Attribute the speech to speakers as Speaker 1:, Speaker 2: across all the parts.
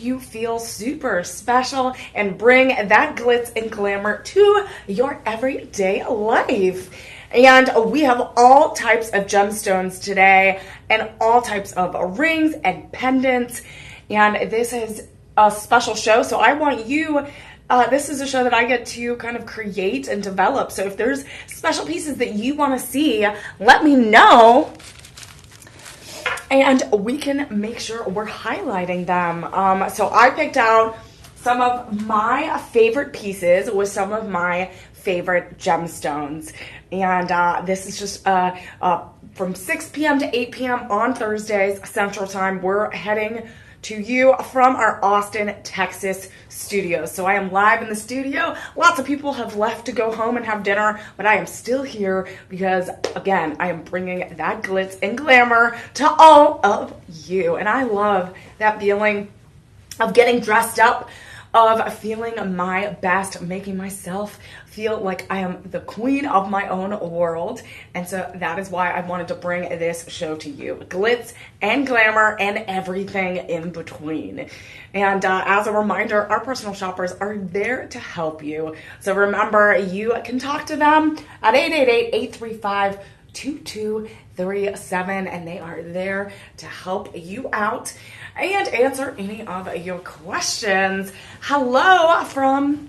Speaker 1: you feel super special and bring that glitz and glamour to your everyday life. And we have all types of gemstones today and all types of rings and pendants. And this is a special show, so I want you, this is a show that I get to kind of create and develop. So if there's special pieces that you want to see, let me know. And we can make sure we're highlighting them. So I picked out some of my favorite pieces with some of my favorite gemstones. And this is just from 6 p.m. to 8 p.m. on Thursdays, Central Time. We're heading to you from our Austin, Texas studio. So I am live in the studio. Lots of people have left to go home and have dinner, but I am still here because, again, I am bringing that glitz and glamour to all of you. And I love that feeling of getting dressed up, of feeling my best, making myself feel like I am the queen of my own world. And so that is why I wanted to bring this show to you. Glitz and glamour and everything in between. And as a reminder, our personal shoppers are there to help you. So remember, you can talk to them at 888-835-2237, and they are there to help you out and answer any of your questions. Hello from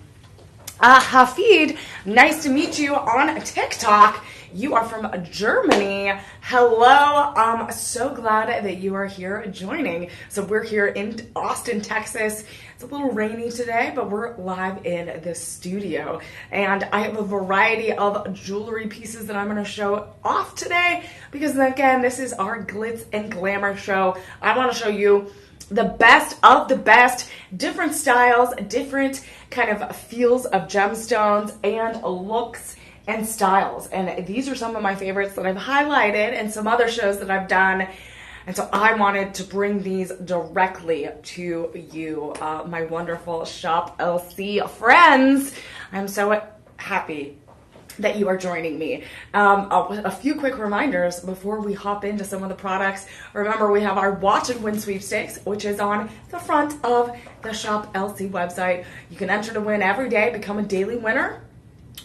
Speaker 1: Hafid. Nice to meet you on TikTok. You are from Germany. Hello. I'm so glad that you are here joining. So we're here in Austin, Texas. It's a little rainy today, but we're live in the studio. And I have a variety of jewelry pieces that I'm going to show off today because, again, this is our Glitz and Glamour show. I want to show you the best of the best, different styles, different kind of feels of gemstones and looks and styles. And these are some of my favorites that I've highlighted and some other shows that I've done. And so I wanted to bring these directly to you, my wonderful Shop LC friends. I'm so happy that you are joining me. A few quick reminders before we hop into some of the products. Remember, we have our Watch and Win sweepstakes, which is on the front of the Shop LC website. You can enter to win every day, become a daily winner,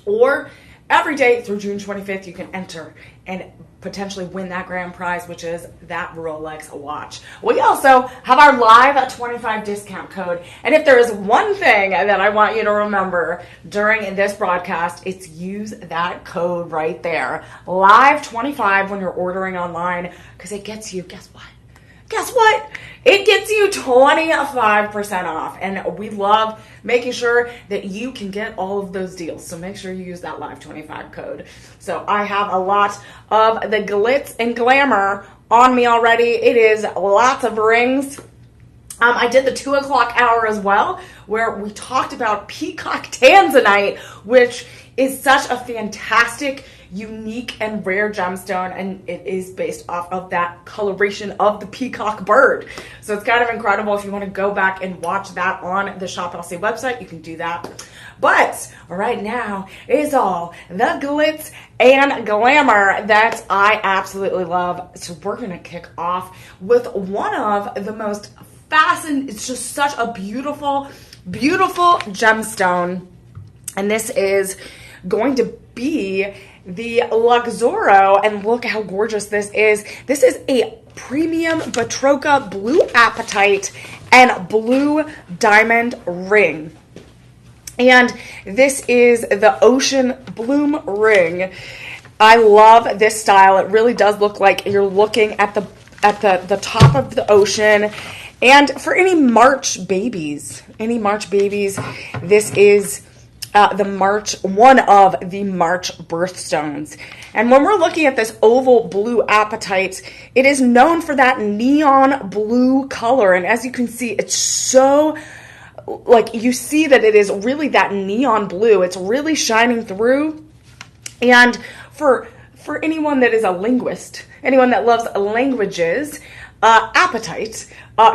Speaker 1: or every day through June 25th, you can enter and potentially win that grand prize, which is that Rolex watch. We also have our live 25 discount code. And if there is one thing that I want you to remember during this broadcast, it's use that code right there. Live 25 when you're ordering online, because it gets you, guess what? Guess what? It gets you 25% off. And we love making sure that you can get all of those deals. So make sure you use that Live 25 code. So I have a lot of the Glitz and Glamour on me already. It is lots of rings. I did the 2 o'clock hour as well, where we talked about peacock tanzanite, which is such a fantastic, unique and rare gemstone, and it is based off of that coloration of the peacock bird. So it's kind of incredible. If you want to go back and watch that on the Shop LC website, you can do that. But right now is all the glitz and glamour that I absolutely love. So we're going to kick off with one of the most fascinating, it's just such a beautiful, beautiful gemstone. And this is going to be the Luxoro, and look how gorgeous this is. This is a premium Batroca blue apatite and blue diamond ring. And this is the Ocean Bloom ring. I love this style. It really does look like you're looking at the top of the ocean. And for any March babies, this is one of the March birthstones. And when we're looking at this oval blue apatite, it is known for that neon blue color. And as you can see, it's so, like, you see that it is really that neon blue. It's really shining through. And for anyone that is a linguist, anyone that loves languages, apatite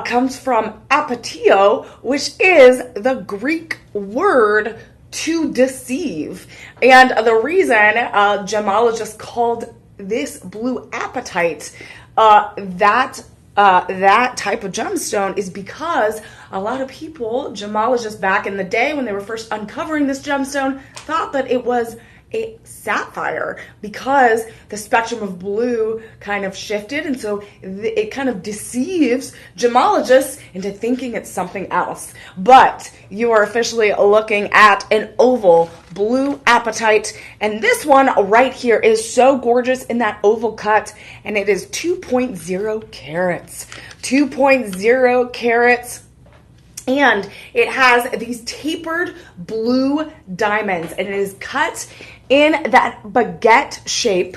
Speaker 1: comes from apatio, which is the Greek word to deceive. And the reason gemologists called this blue apatite that that type of gemstone is because a lot of people, gemologists back in the day when they were first uncovering this gemstone, thought that it was a sapphire because the spectrum of blue kind of shifted, and so it kind of deceives gemologists into thinking it's something else. But you are officially looking at an oval blue apatite, and this one right here is so gorgeous in that oval cut, and it is 2.0 carats. 2.0 carats. And it has these tapered blue diamonds, and it is cut in that baguette shape.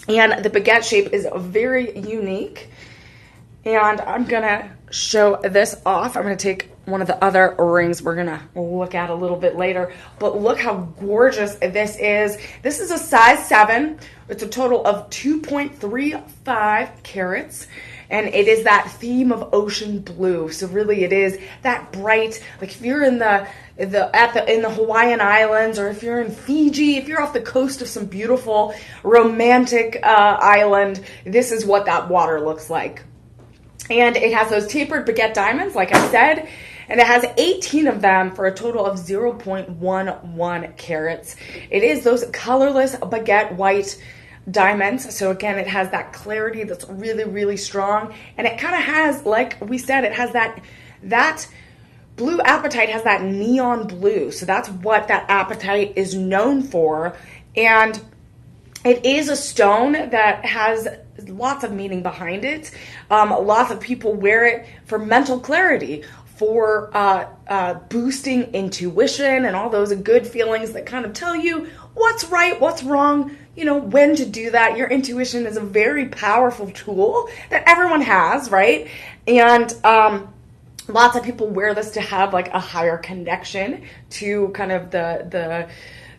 Speaker 1: And the baguette shape is very unique. And I'm going to show this off. I'm going to take one of the other rings we're going to look at a little bit later. But look how gorgeous this is. This is a size 7. It's a total of 2.35 carats. And it is that theme of ocean blue. So really it is that bright, like if you're in the Hawaiian Islands, or if you're in Fiji, if you're off the coast of some beautiful romantic island, this is what that water looks like. And it has those tapered baguette diamonds, like I said, and it has 18 of them for a total of 0.11 carats. It is those colorless baguette white diamonds. So again, it has that clarity that's really, really strong. And it kind of has, like we said, it has that blue apatite has that neon blue. So that's what that apatite is known for. And it is a stone that has lots of meaning behind it. Lots of people wear it for mental clarity, for boosting intuition and all those good feelings that kind of tell you what's right, what's wrong, you know, when to do that. Your intuition is a very powerful tool that everyone has, right? And lots of people wear this to have like a higher connection to kind of the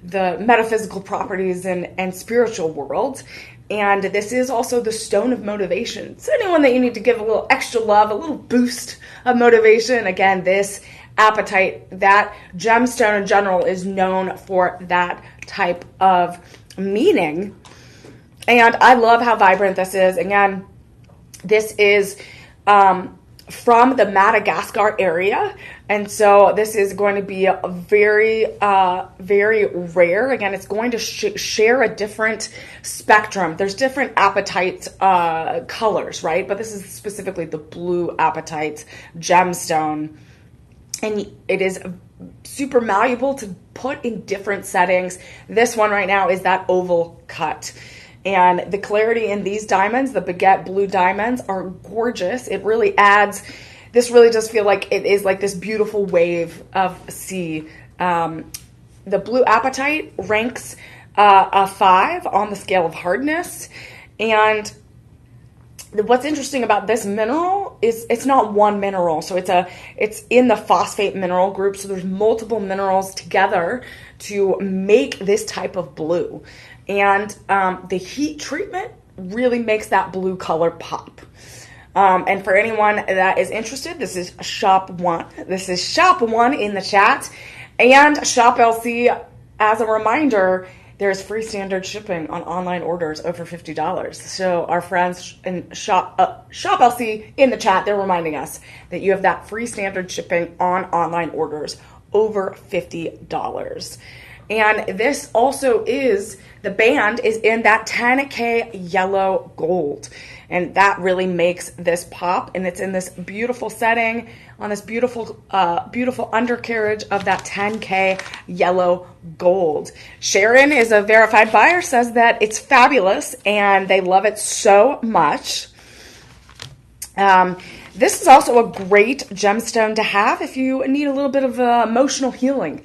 Speaker 1: metaphysical properties and spiritual world. And this is also the stone of motivation. So anyone that you need to give a little extra love, a little boost of motivation, again, this apatite, that gemstone in general, is known for that type of meaning. And I love how vibrant this is. Again, this is from the Madagascar area, and so this is going to be a very very rare. Again, it's going to share a different spectrum. There's different apatite colors, right? But this is specifically the blue apatite gemstone, and it is super malleable to put in different settings. This one right now is that oval cut. And the clarity in these diamonds, the baguette blue diamonds, are gorgeous. It really adds, this really does feel like it is like this beautiful wave of sea. The blue apatite ranks a 5 on the scale of hardness. And what's interesting about this mineral is it's not one mineral. So it's in the phosphate mineral group. So there's multiple minerals together to make this type of blue. And the heat treatment really makes that blue color pop. And for anyone that is interested, this is Shop 1. This is Shop 1 in the chat. And Shop LC, as a reminder, there's free standard shipping on online orders over $50. So our friends in Shop LC in the chat, they're reminding us that you have that free standard shipping on online orders over $50. And this also is, the band is in that 10K yellow gold. And that really makes this pop. And it's in this beautiful setting on this beautiful, beautiful undercarriage of that 10K yellow gold. Sharon is a verified buyer, says that it's fabulous and they love it so much. This is also a great gemstone to have if you need a little bit of emotional healing.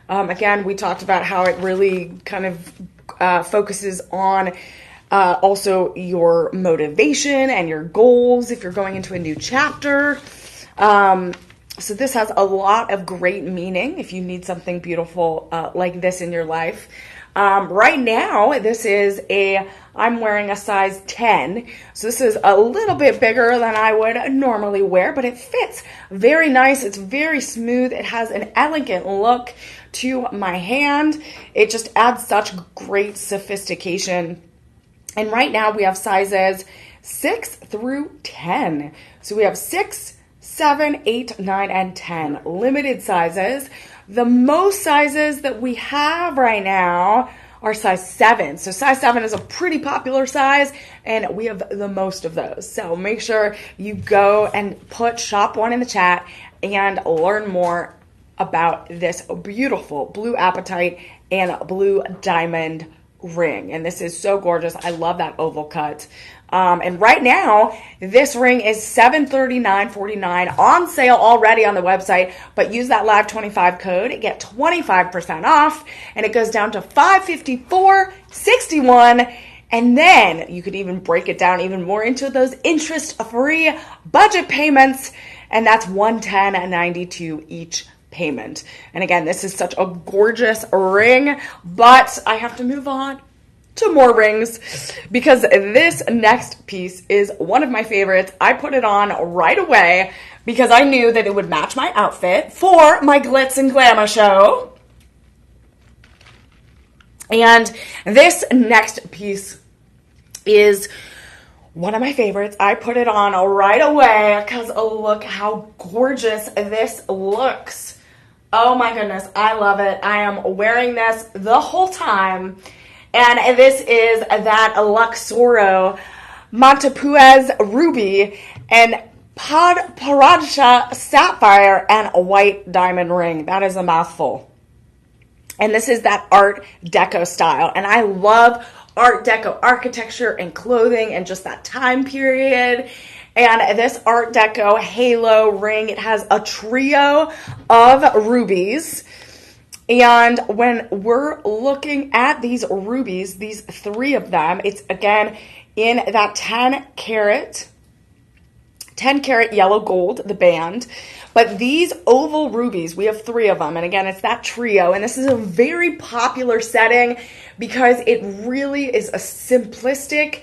Speaker 1: Again, we talked about how it really kind of focuses on also your motivation and your goals if you're going into a new chapter. So this has a lot of great meaning if you need something beautiful like this in your life. Right now, this is I'm wearing a size 10. So this is a little bit bigger than I would normally wear, but it fits very nice. It's very smooth. It has an elegant look to my hand. It just adds such great sophistication. And right now we have sizes 6 through 10. So we have 6, 7, 8, 9, and 10 limited sizes. The most sizes that we have right now are size 7. So size 7 is a pretty popular size, and we have the most of those. So make sure you go and put shop 1 in the chat and learn more about this beautiful blue apatite and blue diamond ring. And this is so gorgeous. I love that oval cut. And right now, this ring is $739.49 on sale already on the website, but use that Live25 code, get 25% off, and it goes down to $554.61. And then you could even break it down even more into those interest-free budget payments, and that's $110.92 each payment. And again, this is such a gorgeous ring, but I have to move on to more rings because this next piece is one of my favorites. I put it on right away because I knew that it would match my outfit for my Glitz and Glamour show. And this next piece is one of my favorites. I put it on right away because look how gorgeous this looks. Oh my goodness, I love it. I am wearing this the whole time. And this is that Luxoro Montepuez Ruby and Paradsha Sapphire and a white diamond ring. That is a mouthful. And this is that Art Deco style. And I love Art Deco architecture and clothing and just that time period. And this Art Deco halo ring, it has a trio of rubies. And when we're looking at these rubies, these 3 of them, it's again in that 10 karat yellow gold, the band. But these oval rubies, we have 3 of them. And again, it's that trio. And this is a very popular setting because it really is a simplistic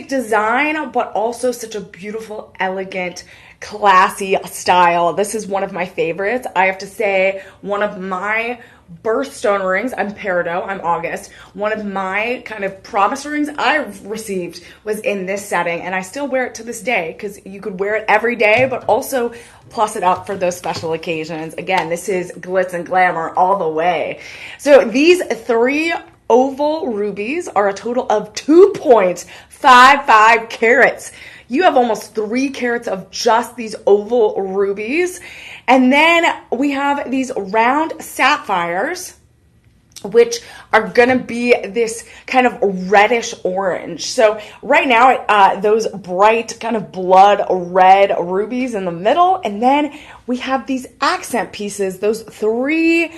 Speaker 1: design, but also such a beautiful, elegant, classy style. This is one of my favorites. I have to say, one of my birthstone rings, I'm Peridot, I'm August. One of my kind of promise rings I've received was in this setting, and I still wear it to this day because you could wear it every day, but also plus it up for those special occasions. Again, this is Glitz and Glamour all the way. So these 3 oval rubies are a total of 2.55 carats. You have almost 3 carats of just these oval rubies. And then we have these round sapphires, which are going to be this kind of reddish orange. So right now, those bright kind of blood red rubies in the middle. And then we have these accent pieces, those 3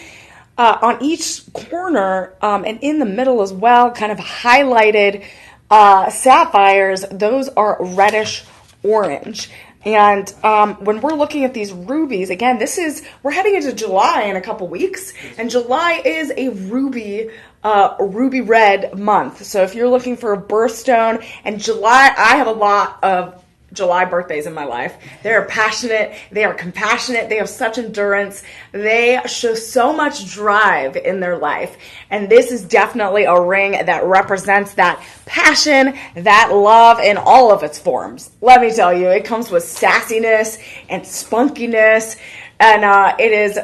Speaker 1: on each corner and in the middle as well, kind of highlighted sapphires. Those are reddish orange. And when we're looking at these rubies, again, we're heading into July in a couple weeks, and July is a ruby red month. So if you're looking for a birthstone, and July, I have a lot of July birthdays in my life. They are passionate, they are compassionate, they have such endurance, they show so much drive in their life. And this is definitely a ring that represents that passion, that love in all of its forms. Let me tell you, it comes with sassiness and spunkiness. And it is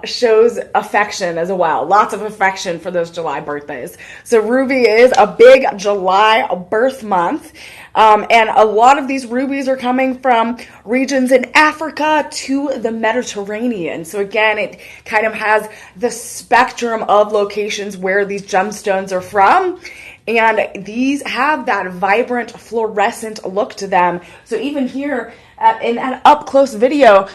Speaker 1: shows affection as well. Lots of affection for those July birthdays. So ruby is a big July birth month. And a lot of these rubies are coming from regions in Africa to the Mediterranean. So again, it kind of has the spectrum of locations where these gemstones are from. And these have that vibrant fluorescent look to them. So even here in an up-close video,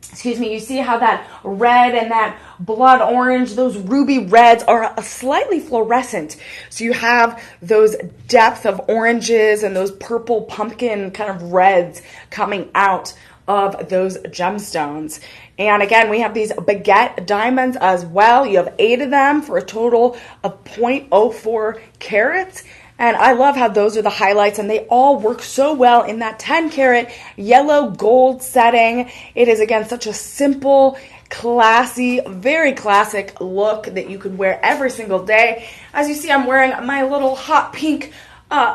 Speaker 1: excuse me, you see how that red and that blood orange, those ruby reds are slightly fluorescent. So you have those depth of oranges and those purple pumpkin kind of reds coming out of those gemstones. And again, we have these baguette diamonds as well. You have 8 of them for a total of 0.04 carats. And I love how those are the highlights, and they all work so well in that 10 karat yellow gold setting. It is, again, such a simple, classy, very classic look that you could wear every single day. As you see, I'm wearing my little hot pink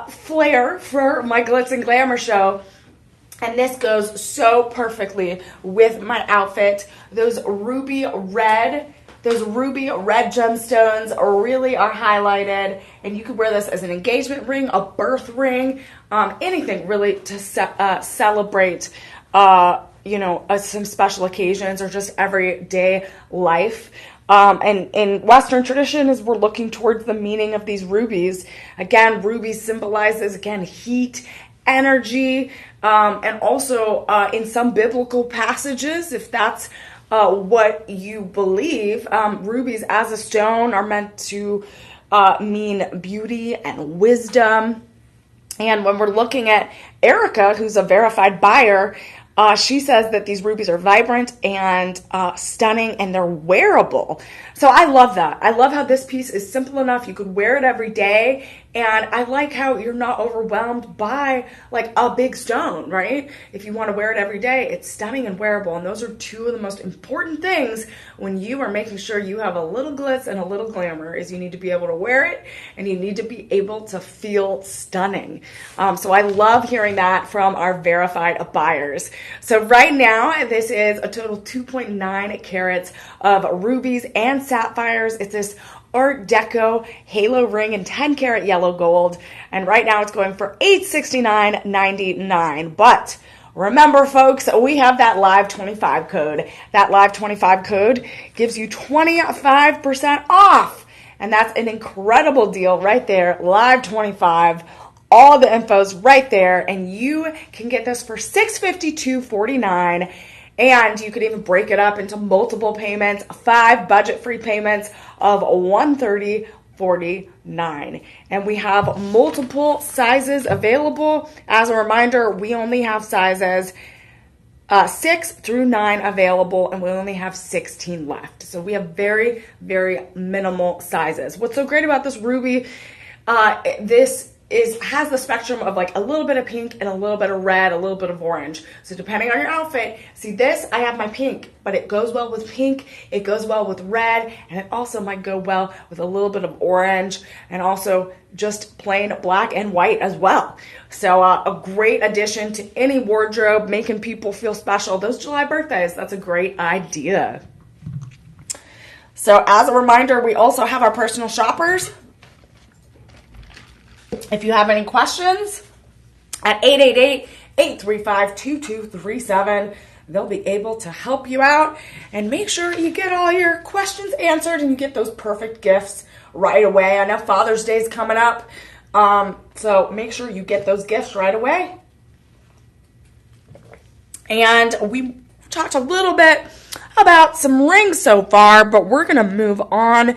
Speaker 1: flair for my Glitz and Glamour show. And this goes so perfectly with my outfit. Those ruby red gemstones really are highlighted. And you could wear this as an engagement ring, a birth ring, anything really to celebrate, some special occasions or just everyday life. And in Western tradition, as we're looking towards the meaning of these rubies, again, rubies symbolizes, heat, energy, and also in some biblical passages, if that's what you believe, rubies as a stone are meant to mean beauty and wisdom. And when we're looking at Erica, who's a verified buyer, she says that these rubies are vibrant and stunning, and they're wearable. So I love that. I love how this piece is simple enough. You could wear it every day. And I like how you're not overwhelmed by like a big stone, right? If you want to wear it every day, it's stunning and wearable. And those are two of the most important things when you are making sure you have a little glitz and a little glamour, is you need to be able to wear it and you need to be able to feel stunning. So I love hearing that from our verified buyers. So right now, this is a total 2.9 carats of rubies and sapphires. It's this Art Deco halo ring in 10 karat yellow gold. And right now it's going for $869.99. But remember, folks, we have that Live 25 code. That Live 25 code gives you 25% off. And that's an incredible deal right there. Live 25. All the info's right there. And you can get this for $652.49. And you could even break it up into multiple payments, 5 budget-free payments of $130.49. And we have multiple sizes available. As a reminder, we only have sizes 6 through 9 available, and we only have 16 left. So we have very, very minimal sizes. What's so great about this ruby, this has the spectrum of like a little bit of pink and a little bit of red, a little bit of orange. So depending on your outfit, see this, I have my pink, but it goes well with pink, it goes well with red, and it also might go well with a little bit of orange, and also just plain black and white as well. So a great addition to any wardrobe, making people feel special. Those July birthdays, that's a great idea. So as a reminder, we also have our personal shoppers. If you have any questions, at 888-835-2237, they'll be able to help you out and make sure you get all your questions answered and you get those perfect gifts right away. I know Father's Day is coming up, so make sure you get those gifts right away. And we talked a little bit about some rings so far, but we're going to move on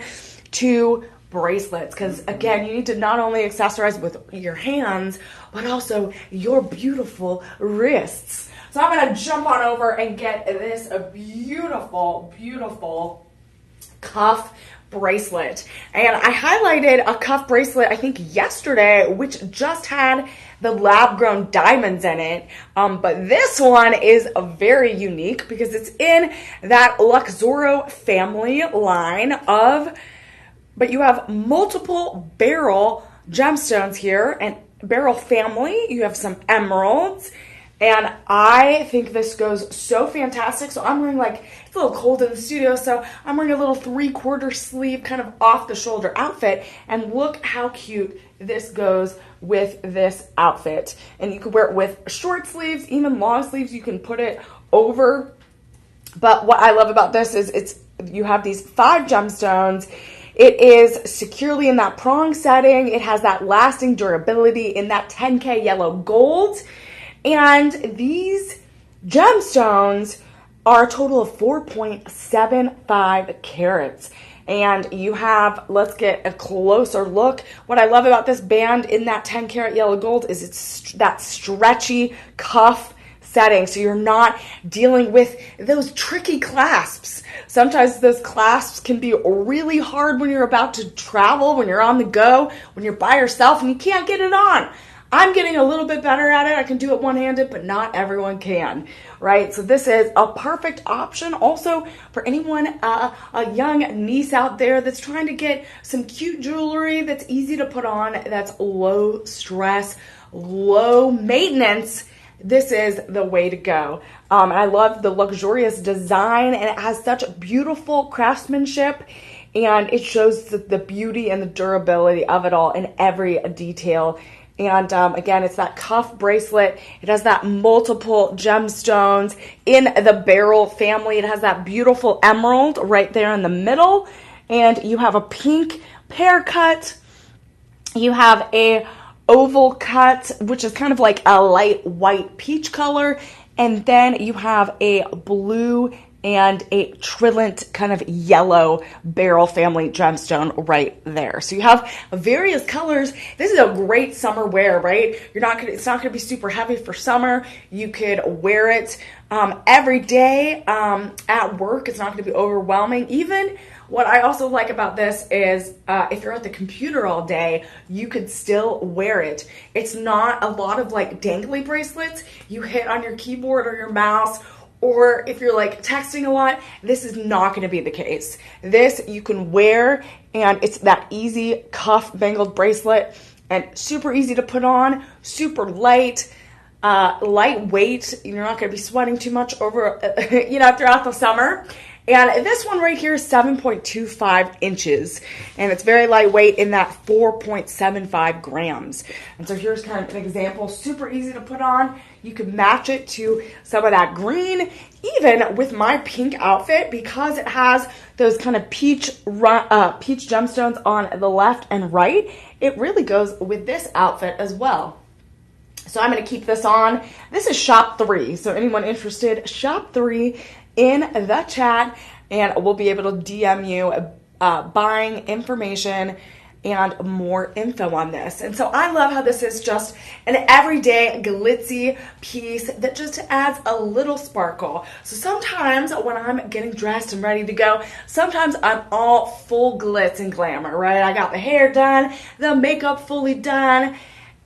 Speaker 1: to bracelets, because again, you need to not only accessorize with your hands, but also your beautiful wrists. So I'm going to jump on over and get this beautiful, beautiful cuff bracelet. And I highlighted a cuff bracelet, I think yesterday, which just had the lab-grown diamonds in it. But this one is very unique because it's in that Luxoro family line of, but you have multiple beryl gemstones here and beryl family. You have some emeralds. And I think this goes so fantastic. So I'm wearing, like, it's a little cold in the studio, so I'm wearing a little 3/4 sleeve kind of off the shoulder outfit. And look how cute this goes with this outfit. And you can wear it with short sleeves, even long sleeves. You can put it over. But what I love about this is you have these 5 gemstones. It is securely in that prong setting. It has that lasting durability in that 10K yellow gold. And these gemstones are a total of 4.75 carats. And you have, let's get a closer look. What I love about this band in that 10 karat yellow gold is it's that stretchy cuff setting. So you're not dealing with those tricky clasps. Sometimes those clasps can be really hard when you're about to travel, when you're on the go, when you're by yourself and you can't get it on. I'm getting a little bit better at it. I can do it one-handed, but not everyone can, right? So this is a perfect option also for anyone, a young niece out there that's trying to get some cute jewelry that's easy to put on, that's low stress, low maintenance. This is the way to go. And I love the luxurious design, and it has such beautiful craftsmanship, and it shows the beauty and the durability of it all in every detail. And again, it's that cuff bracelet. It has that multiple gemstones in the beryl family. It has that beautiful emerald right there in the middle. And you have a pink pear cut. You have a oval cut, which is kind of like a light white peach color. And then you have a blue and a trillant kind of yellow beryl family gemstone right there. So you have various colors. This is a great summer wear, right? It's not gonna be super heavy for summer. You could wear it every day at work. It's not gonna be overwhelming. Even what I also like about this is if you're at the computer all day, you could still wear it. It's not a lot of like dangly bracelets you hit on your keyboard or your mouse, or if you're like texting a lot. This is not going to be the case. This you can wear, and it's that easy cuff bangled bracelet, and super easy to put on, super light, lightweight. You're not going to be sweating too much over, throughout the summer. And this one right here is 7.25 inches, and it's very lightweight in that 4.75 grams. And so here's kind of an example, super easy to put on. You can match it to some of that green, even with my pink outfit, because it has those kind of peach gemstones on the left and right. It really goes with this outfit as well. So I'm going to keep this on. This is shop 3. So anyone interested, shop 3 in the chat, and we'll be able to DM you buying information and more info on this. And so I love how this is just an everyday glitzy piece that just adds a little sparkle. So sometimes when I'm getting dressed and ready to go, sometimes I'm all full glitz and glamour, right? I got the hair done, the makeup fully done,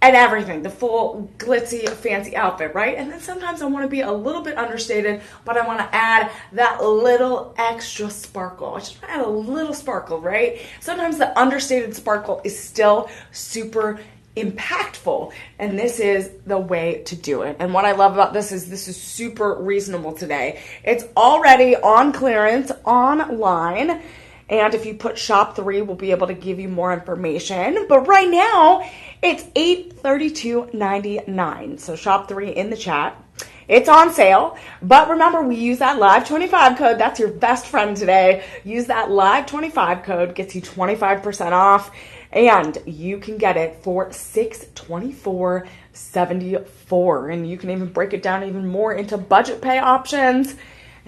Speaker 1: and everything, the full glitzy fancy outfit, right? And then sometimes I want to be a little bit understated, but I want to add that little extra sparkle. I just want to add a little sparkle, right? Sometimes the understated sparkle is still super impactful, and this is the way to do it. And what I love about this is super reasonable today. It's already on clearance online. And if you put shop 3, we'll be able to give you more information. But right now, it's $832.99. So shop 3 in the chat. It's on sale. But remember, we use that live25 code. That's your best friend today. Use that live25 code. Gets you 25% off. And you can get it for $624.74. And you can even break it down even more into budget pay options.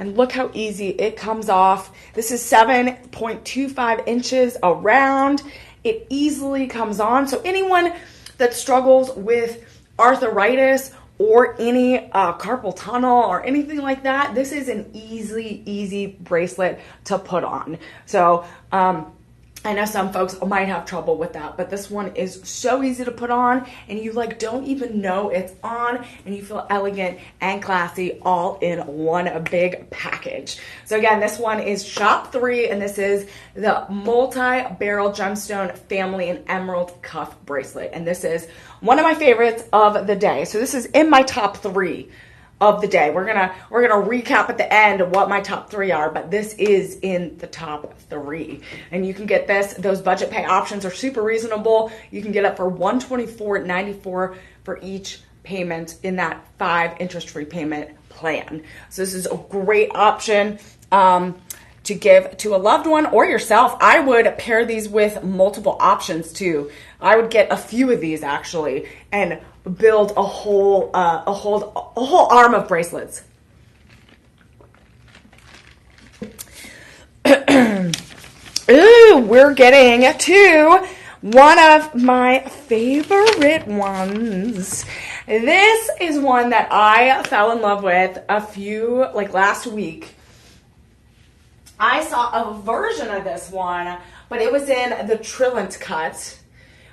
Speaker 1: And look how easy it comes off. This is 7.25 inches around. It easily comes on. So anyone that struggles with arthritis or any carpal tunnel or anything like that, this is an easy bracelet to put on. So I know some folks might have trouble with that, but this one is so easy to put on, and you don't even know it's on, and you feel elegant and classy all in one big package. So again, this one is shop 3, and this is the multi-beryl gemstone family and emerald cuff bracelet, and this is one of my favorites of the day. So this is in my top 3 of the day. We're gonna recap at the end what my top 3 are, but this is in the top 3. And you can get this. Those budget pay options are super reasonable. You can get it for $124.94 for each payment in that 5 interest-free payment plan. So this is a great option to give to a loved one or yourself. I would pair these with multiple options too. I would get a few of these actually and build a whole arm of bracelets. Ooh, we're getting to one of my favorite ones. This is one that I fell in love with last week. I saw a version of this one, but it was in the trillant cut.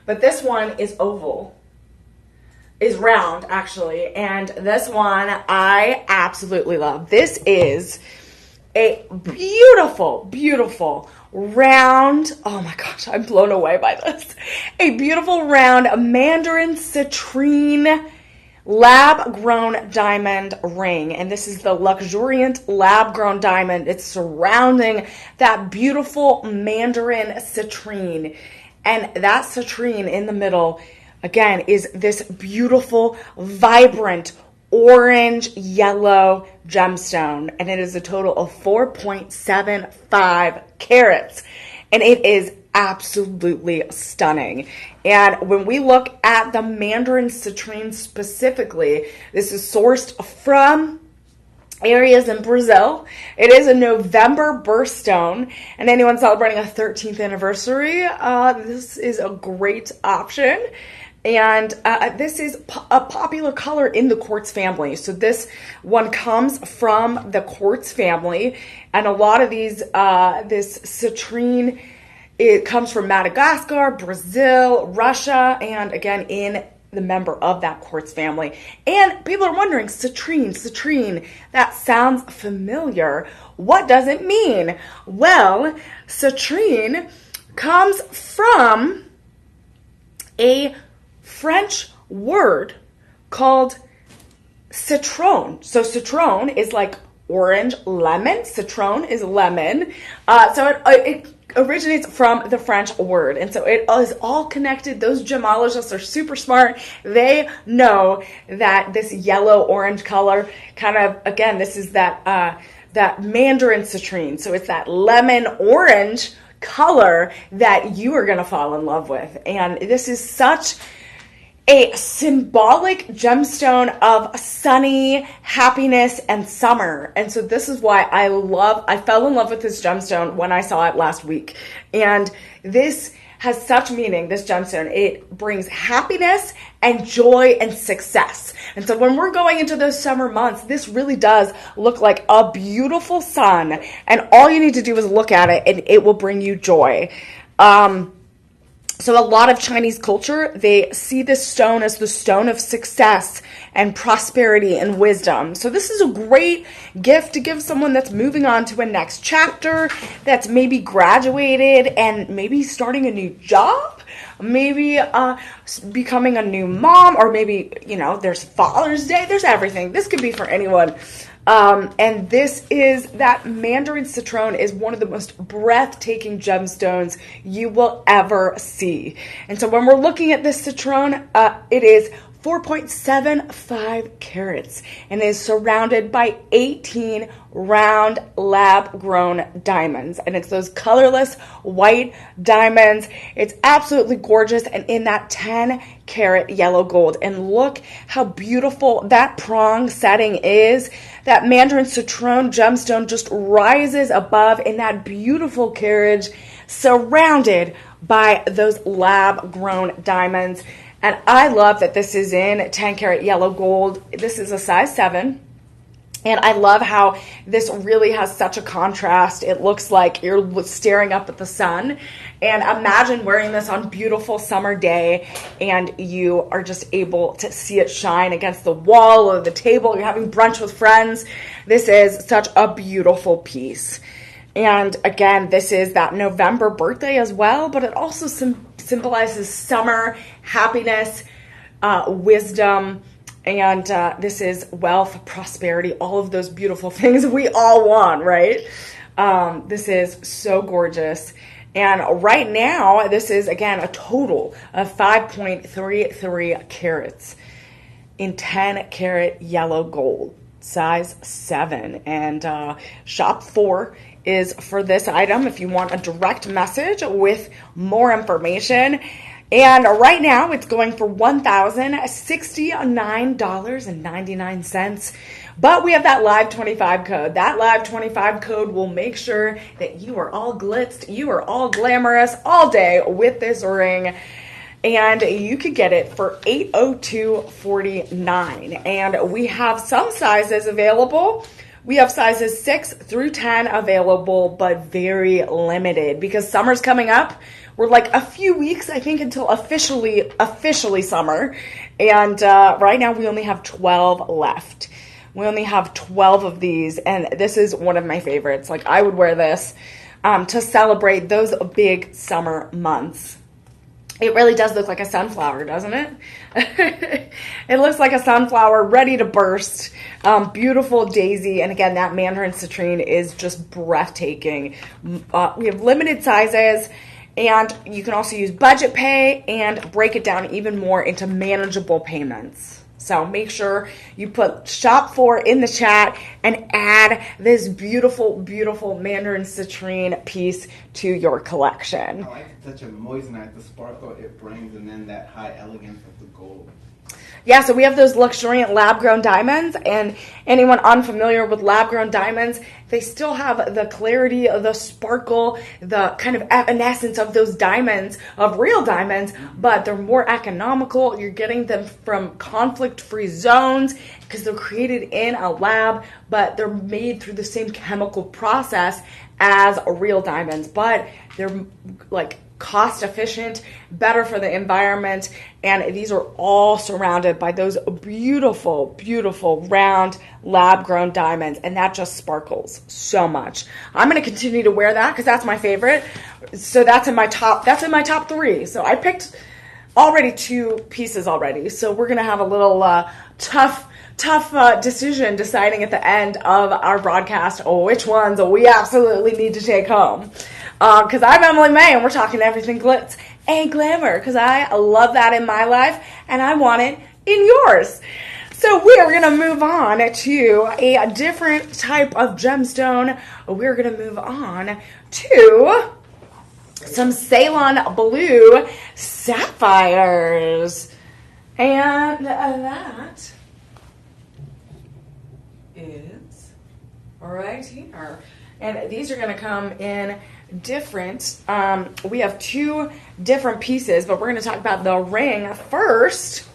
Speaker 1: But this one is oval. is round, actually. And this one I absolutely love. This is a beautiful, beautiful round. Oh my gosh, I'm blown away by this. A beautiful round mandarin citrine lab-grown diamond ring. And this is the luxuriant lab-grown diamond. It's surrounding that beautiful mandarin citrine. And that citrine in the middle, again, is this beautiful, vibrant, orange yellow gemstone, and it is a total of 4.75 carats, and it is absolutely stunning. And when we look at the mandarin citrine specifically, this is sourced from areas in Brazil. It is a November birthstone, and anyone celebrating a 13th anniversary, this is a great option. And this is a popular color in the quartz family. So this one comes from the quartz family. And a lot of these, this citrine, it comes from Madagascar, Brazil, Russia, and again, in the member of that quartz family. And people are wondering, citrine, that sounds familiar. What does it mean? Well, citrine comes from a French word called citron. So citron is like orange, lemon. Citron is lemon. So it originates from the French word. And so it is all connected. Those gemologists are super smart. They know that this yellow-orange color kind of, again, this is that mandarin citrine. So it's that lemon-orange color that you are going to fall in love with. And this is such a symbolic gemstone of sunny happiness and summer. And so this is why I fell in love with this gemstone when I saw it last week. And this has such meaning, this gemstone. It brings happiness and joy and success. And so when we're going into those summer months, this really does look like a beautiful sun. And all you need to do is look at it and it will bring you joy. So a lot of Chinese culture, they see this stone as the stone of success and prosperity and wisdom. So this is a great gift to give someone that's moving on to a next chapter, that's maybe graduated and maybe starting a new job, maybe becoming a new mom, or maybe, there's Father's Day, there's everything. This could be for anyone. And this is that mandarin citron is one of the most breathtaking gemstones you will ever see. And so when we're looking at this citron, it is 4.75 carats and is surrounded by 18 round lab-grown diamonds. And it's those colorless white diamonds. It's absolutely gorgeous and in that 10-carat yellow gold. And look how beautiful that prong setting is. That mandarin citron gemstone just rises above in that beautiful carriage surrounded by those lab-grown diamonds. And I love that this is in 10-carat yellow gold. This is a size 7. And I love how this really has such a contrast. It looks like you're staring up at the sun. And imagine wearing this on a beautiful summer day and you are just able to see it shine against the wall or the table. You're having brunch with friends. This is such a beautiful piece. And again, this is that November birthday as well, but it also symbolizes summer, happiness, wisdom, and this is wealth, prosperity, all of those beautiful things we all want, right? This is so gorgeous. And right now, this is, again, a total of 5.33 carats in 10-carat yellow gold, size 7. And shop 4 is for this item if you want a direct message with more information. And right now it's going for $1,069.99. But we have that live 25 code. That live 25 code will make sure that you are all glitzed, you are all glamorous all day with this ring. And you could get it for $802.49. And we have some sizes available. We have sizes 6 through 10 available, but very limited because summer's coming up. we're like a few weeks, I think, until officially summer. And right now we only have 12 left. We only have 12 of these, and this is one of my favorites. Like, I would wear this to celebrate those big summer months. It really does look like a sunflower, doesn't it? It looks like a sunflower ready to burst. Beautiful daisy. And again, that mandarin citrine is just breathtaking. We have limited sizes, and you can also use budget pay and break it down even more into manageable payments. So make sure you put shop 4 in the chat and add this beautiful, beautiful mandarin citrine piece to your collection.
Speaker 2: I like the touch of moissanite, the sparkle it brings, and then that high elegance of the gold.
Speaker 1: Yeah, so we have those luxuriant lab-grown diamonds, and anyone unfamiliar with lab-grown diamonds, they still have the clarity of the sparkle, the kind of evanescence of those diamonds, of real diamonds, but they're more economical. You're getting them from conflict-free zones because they're created in a lab, but they're made through the same chemical process as real diamonds, but they're like cost efficient, better for the environment, and these are all surrounded by those beautiful, beautiful round lab-grown diamonds, and that just sparkles so much. I'm going to continue to wear that because that's my favorite. So that's in my top 3. So I picked already 2 pieces already. So we're going to have a little tough decision deciding at the end of our broadcast which ones we absolutely need to take home. Because I'm Emily Mae, and we're talking everything glitz and glamour, because I love that in my life, and I want it in yours. So we're going to move on to a different type of gemstone. We're going to move on to some Ceylon blue sapphires. And that is right here. And these are going to come in different, we have 2 different pieces, but we're going to talk about the ring first.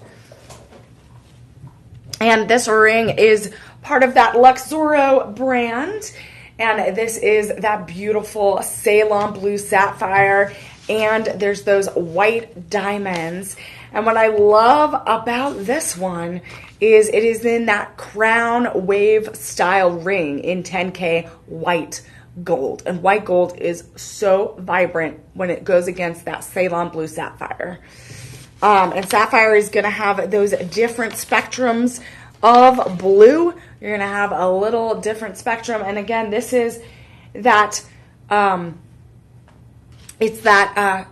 Speaker 1: And this ring is part of that Luxoro brand. And this is that beautiful Ceylon blue sapphire. And there's those white diamonds. And what I love about this one is it is in that crown wave style ring in 10K white gold. And white gold is so vibrant when it goes against that Ceylon blue sapphire. And sapphire is going to have those different spectrums of blue. You're going to have a little different spectrum. And again, this is that, it's that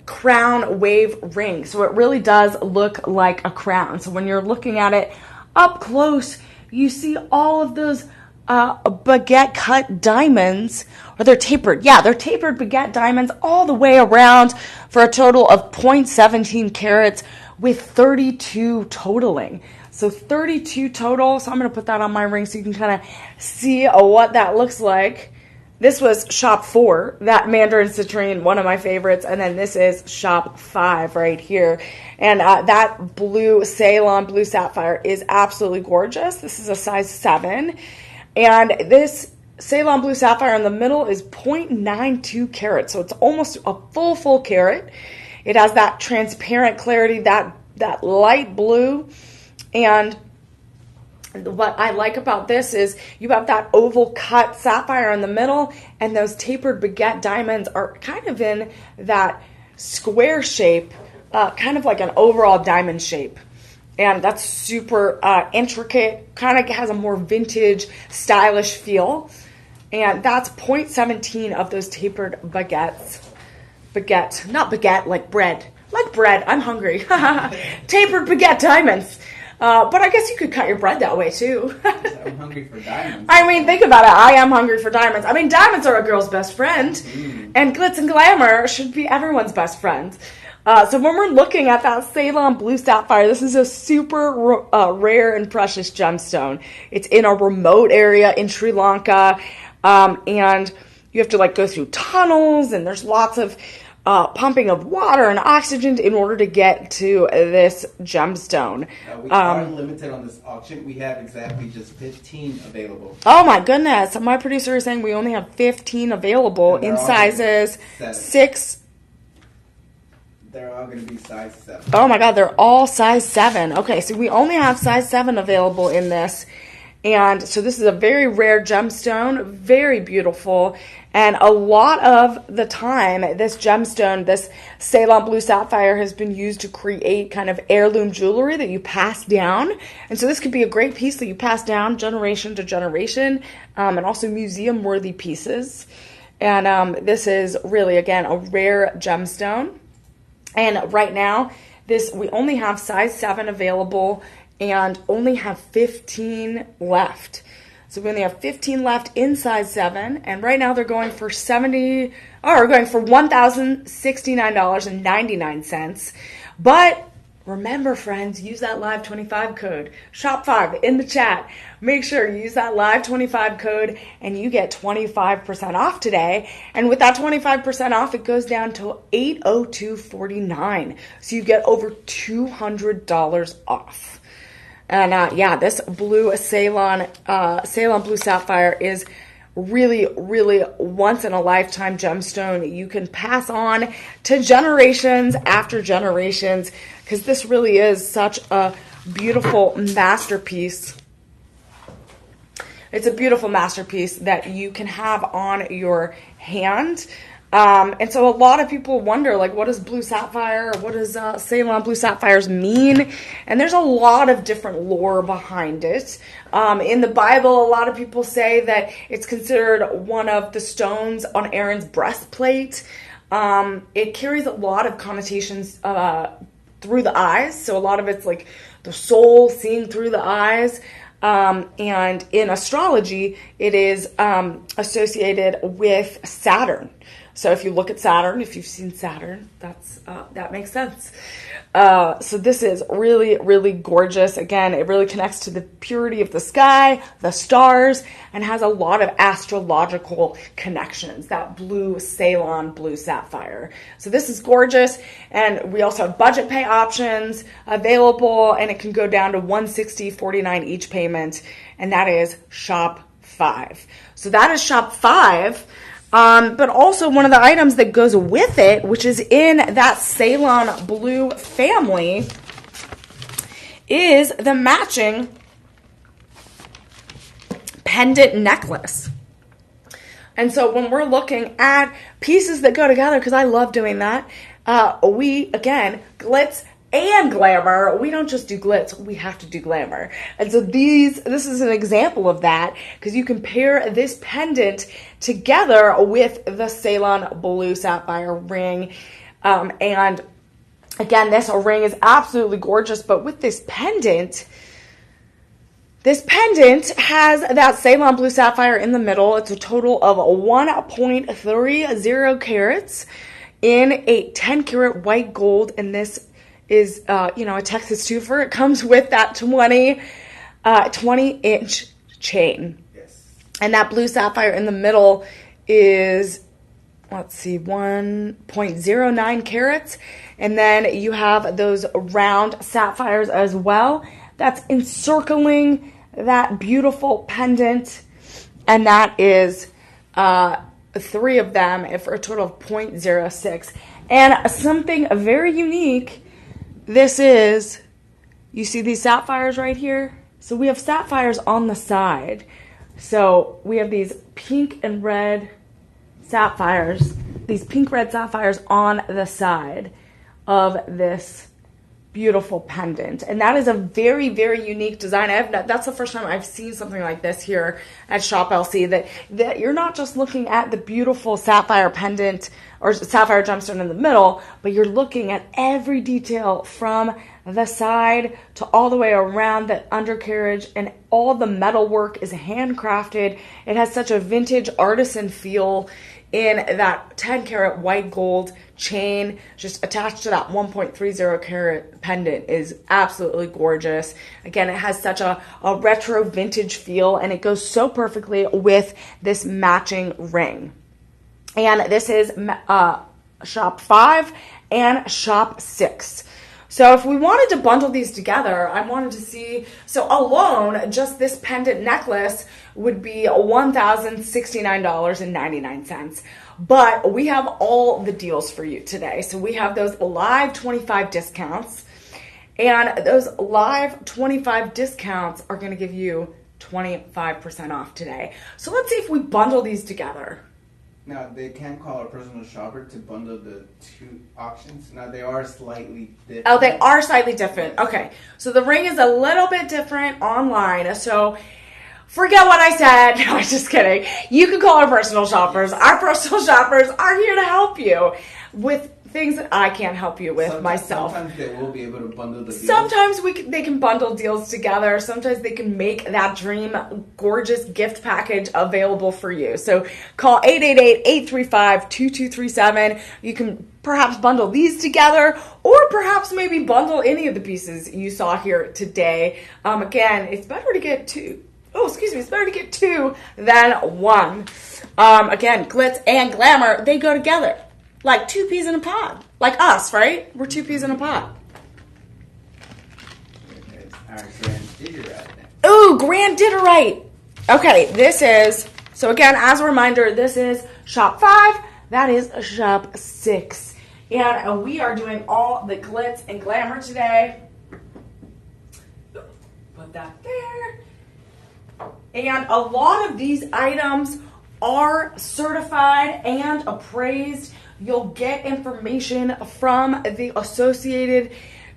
Speaker 1: crown wave ring. So it really does look like a crown. So when you're looking at it up close, you see all of those baguette cut diamonds, or they're tapered. Yeah, they're tapered baguette diamonds all the way around for a total of 0.17 carats with 32 totaling. So 32 total. So I'm going to put that on my ring so you can kind of see what that looks like. This was shop 4, that mandarin citrine, one of my favorites. And then this is shop 5 right here. And that blue Ceylon blue sapphire is absolutely gorgeous. This is a size 7. And this Ceylon blue sapphire in the middle is 0.92 carats. So it's almost a full carat. It has that transparent clarity, that light blue. And what I like about this is you have that oval cut sapphire in the middle, and those tapered baguette diamonds are kind of in that square shape, kind of like an overall diamond shape. And that's super intricate, kind of has a more vintage, stylish feel. And that's 0.17 of those tapered baguettes. Baguette, not baguette, like bread. Like bread, I'm hungry. Tapered baguette diamonds. But I guess you could cut your bread that way too.
Speaker 2: I'm hungry for diamonds.
Speaker 1: I mean, think about it. I am hungry for diamonds. I mean, diamonds are a girl's best friend. And glitz and glamour should be everyone's best friend. So when we're looking at that Ceylon blue sapphire, this is a super rare and precious gemstone. It's in a remote area in Sri Lanka. And you have to like go through tunnels, and there's lots of pumping of water and oxygen in order to get to this gemstone.
Speaker 2: We are limited on this auction. We have exactly just 15 available.
Speaker 1: Oh my goodness. My producer is saying we only have 15 available in sizes 6
Speaker 2: They're all going to be size 7.
Speaker 1: Oh my God, they're all size 7. Okay, so we only have size 7 available in this. And so this is a very rare gemstone, very beautiful. And a lot of the time, this gemstone, this Ceylon blue sapphire, has been used to create kind of heirloom jewelry that you pass down. And so this could be a great piece that you pass down generation to generation, and also museum-worthy pieces. And this is really, again, a rare gemstone. And right now, we only have size 7 available and only have 15 left. So we only have 15 left in size 7, and right now they're going for $1,069.99. But remember, friends, use that live 25 code, shop5 in the chat. Make sure you use that live 25 code and you get 25% off today. And with that 25% off, it goes down to $802.49. So you get over $200 off. And yeah, this blue Ceylon blue sapphire is really, really once in a lifetime gemstone you can pass on to generations after generations, because this really is such a beautiful masterpiece. It's a beautiful masterpiece that you can have on your hand. And so a lot of people wonder, like, what is blue sapphire? What does Ceylon blue sapphires mean? And there's a lot of different lore behind it. In the Bible, a lot of people say that it's considered one of the stones on Aaron's breastplate. It carries a lot of connotations through the eyes. So a lot of it's like the soul seeing through the eyes. And in astrology, it is associated with Saturn. So if you look at Saturn, if you've seen Saturn, that makes sense. So this is really, really gorgeous. Again, it really connects to the purity of the sky, the stars, and has a lot of astrological connections, that blue Ceylon blue sapphire. So this is gorgeous. And we also have budget pay options available, and it can go down to $160.49 each payment. And that is Shop 5. So that is Shop 5. But also one of the items that goes with it, which is in that Ceylon blue family, is the matching pendant necklace. And so when we're looking at pieces that go together, because I love doing that, we, again, Glitz and Glamour, we don't just do glitz, we have to do glamour. And so this is an example of that, because you can pair this pendant together with the Ceylon blue sapphire ring. And again, this ring is absolutely gorgeous, but with this pendant has that Ceylon blue sapphire in the middle. It's a total of 1.30 carats in a 10 karat white gold, and this is, a Texas twofer. It comes with that 20-inch chain.
Speaker 2: Yes.
Speaker 1: And that blue sapphire in the middle is, 1.09 carats. And then you have those round sapphires as well. That's encircling that beautiful pendant. And that is 3 of them for a total of 0.06. And something very unique, this is, you see these sapphires right here? So we have sapphires on the side. So we have these pink and red sapphires, these pink-red sapphires on the side of this beautiful pendant. And that is a very, very unique design. That's the first time I've seen something like this here at Shop LC, that you're not just looking at the beautiful sapphire pendant or sapphire gemstone in the middle, but you're looking at every detail from the side to all the way around the undercarriage, and all the metal work is handcrafted. It has such a vintage artisan feel in that 10 karat white gold chain just attached to that 1.30 carat pendant is absolutely gorgeous. Again, it has such a retro vintage feel, and it goes so perfectly with this matching ring. And this is Shop 5 and Shop 6. So if we wanted to bundle these together, I wanted to see, so alone, just this pendant necklace would be $1,069.99. But we have all the deals for you today. So we have those live 25 discounts, and those live 25 discounts are going to give you 25% off today. So let's see if we bundle these together.
Speaker 2: Now, they can call a personal shopper to bundle the two auctions. Now, they are slightly different.
Speaker 1: Oh, they are slightly different. Okay. So the ring is a little bit different online. So forget what I said. No, I'm just kidding. You can call our personal shoppers. Our personal shoppers are here to help you with things that I can't help you with myself.
Speaker 2: Sometimes they will be able to bundle the deals.
Speaker 1: Sometimes they can bundle deals together. Sometimes they can make that dream gorgeous gift package available for you. So call 888-835-2237. You can perhaps bundle these together, or perhaps maybe bundle any of the pieces you saw here today. Again, it's better to get two. It's better to get two than one. Again, Glitz and Glamour, they go together. Like two peas in a pod. Like us, right? We're two peas in a pod.
Speaker 2: Our Grandidierite.
Speaker 1: Ooh, Grandidierite. Okay, this is, so again, as a reminder, this is shop 5. That is shop 6. And we are doing all the Glitz and Glamour today. Put that there. And a lot of these items are certified and appraised. You'll get information from the Associated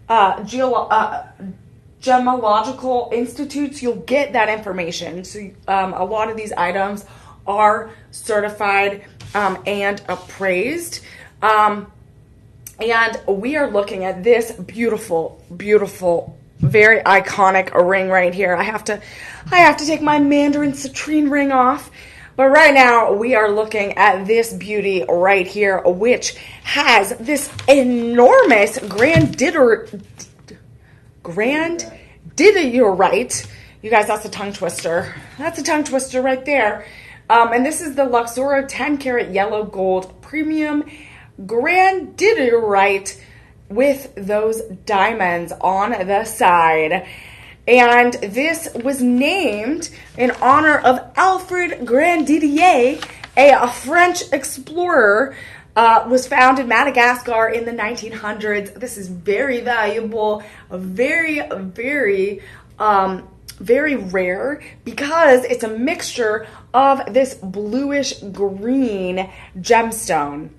Speaker 1: Gemological Institutes. You'll get that information. So a lot of these items are certified and appraised. And we are looking at this beautiful, beautiful, very iconic ring right here. I have to take my Mandarin citrine ring off. But right now, we are looking at this beauty right here, which has this enormous Grandidierite. You guys, that's a tongue twister. That's a tongue twister right there. And this is the Luxoro 10 karat yellow gold premium Grandidierite with those diamonds on the side. And this was named in honor of Alfred Grandidier, a French explorer, was found in Madagascar in the 1900s. This is very valuable, very, very, very rare because it's a mixture of this bluish green gemstone.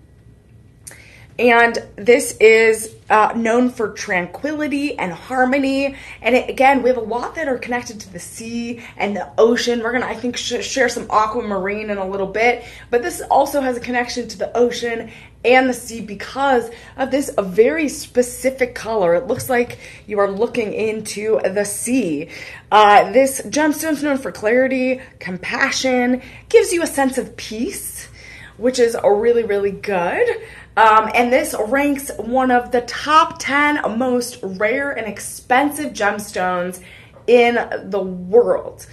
Speaker 1: And this is known for tranquility and harmony. And again, we have a lot that are connected to the sea and the ocean. We're going to, I think, share some aquamarine in a little bit. But this also has a connection to the ocean and the sea because of this very specific color. It looks like you are looking into the sea. This gemstone is known for clarity, compassion, gives you a sense of peace, which is really, really good. And this ranks one of the top 10 most rare and expensive gemstones in the world.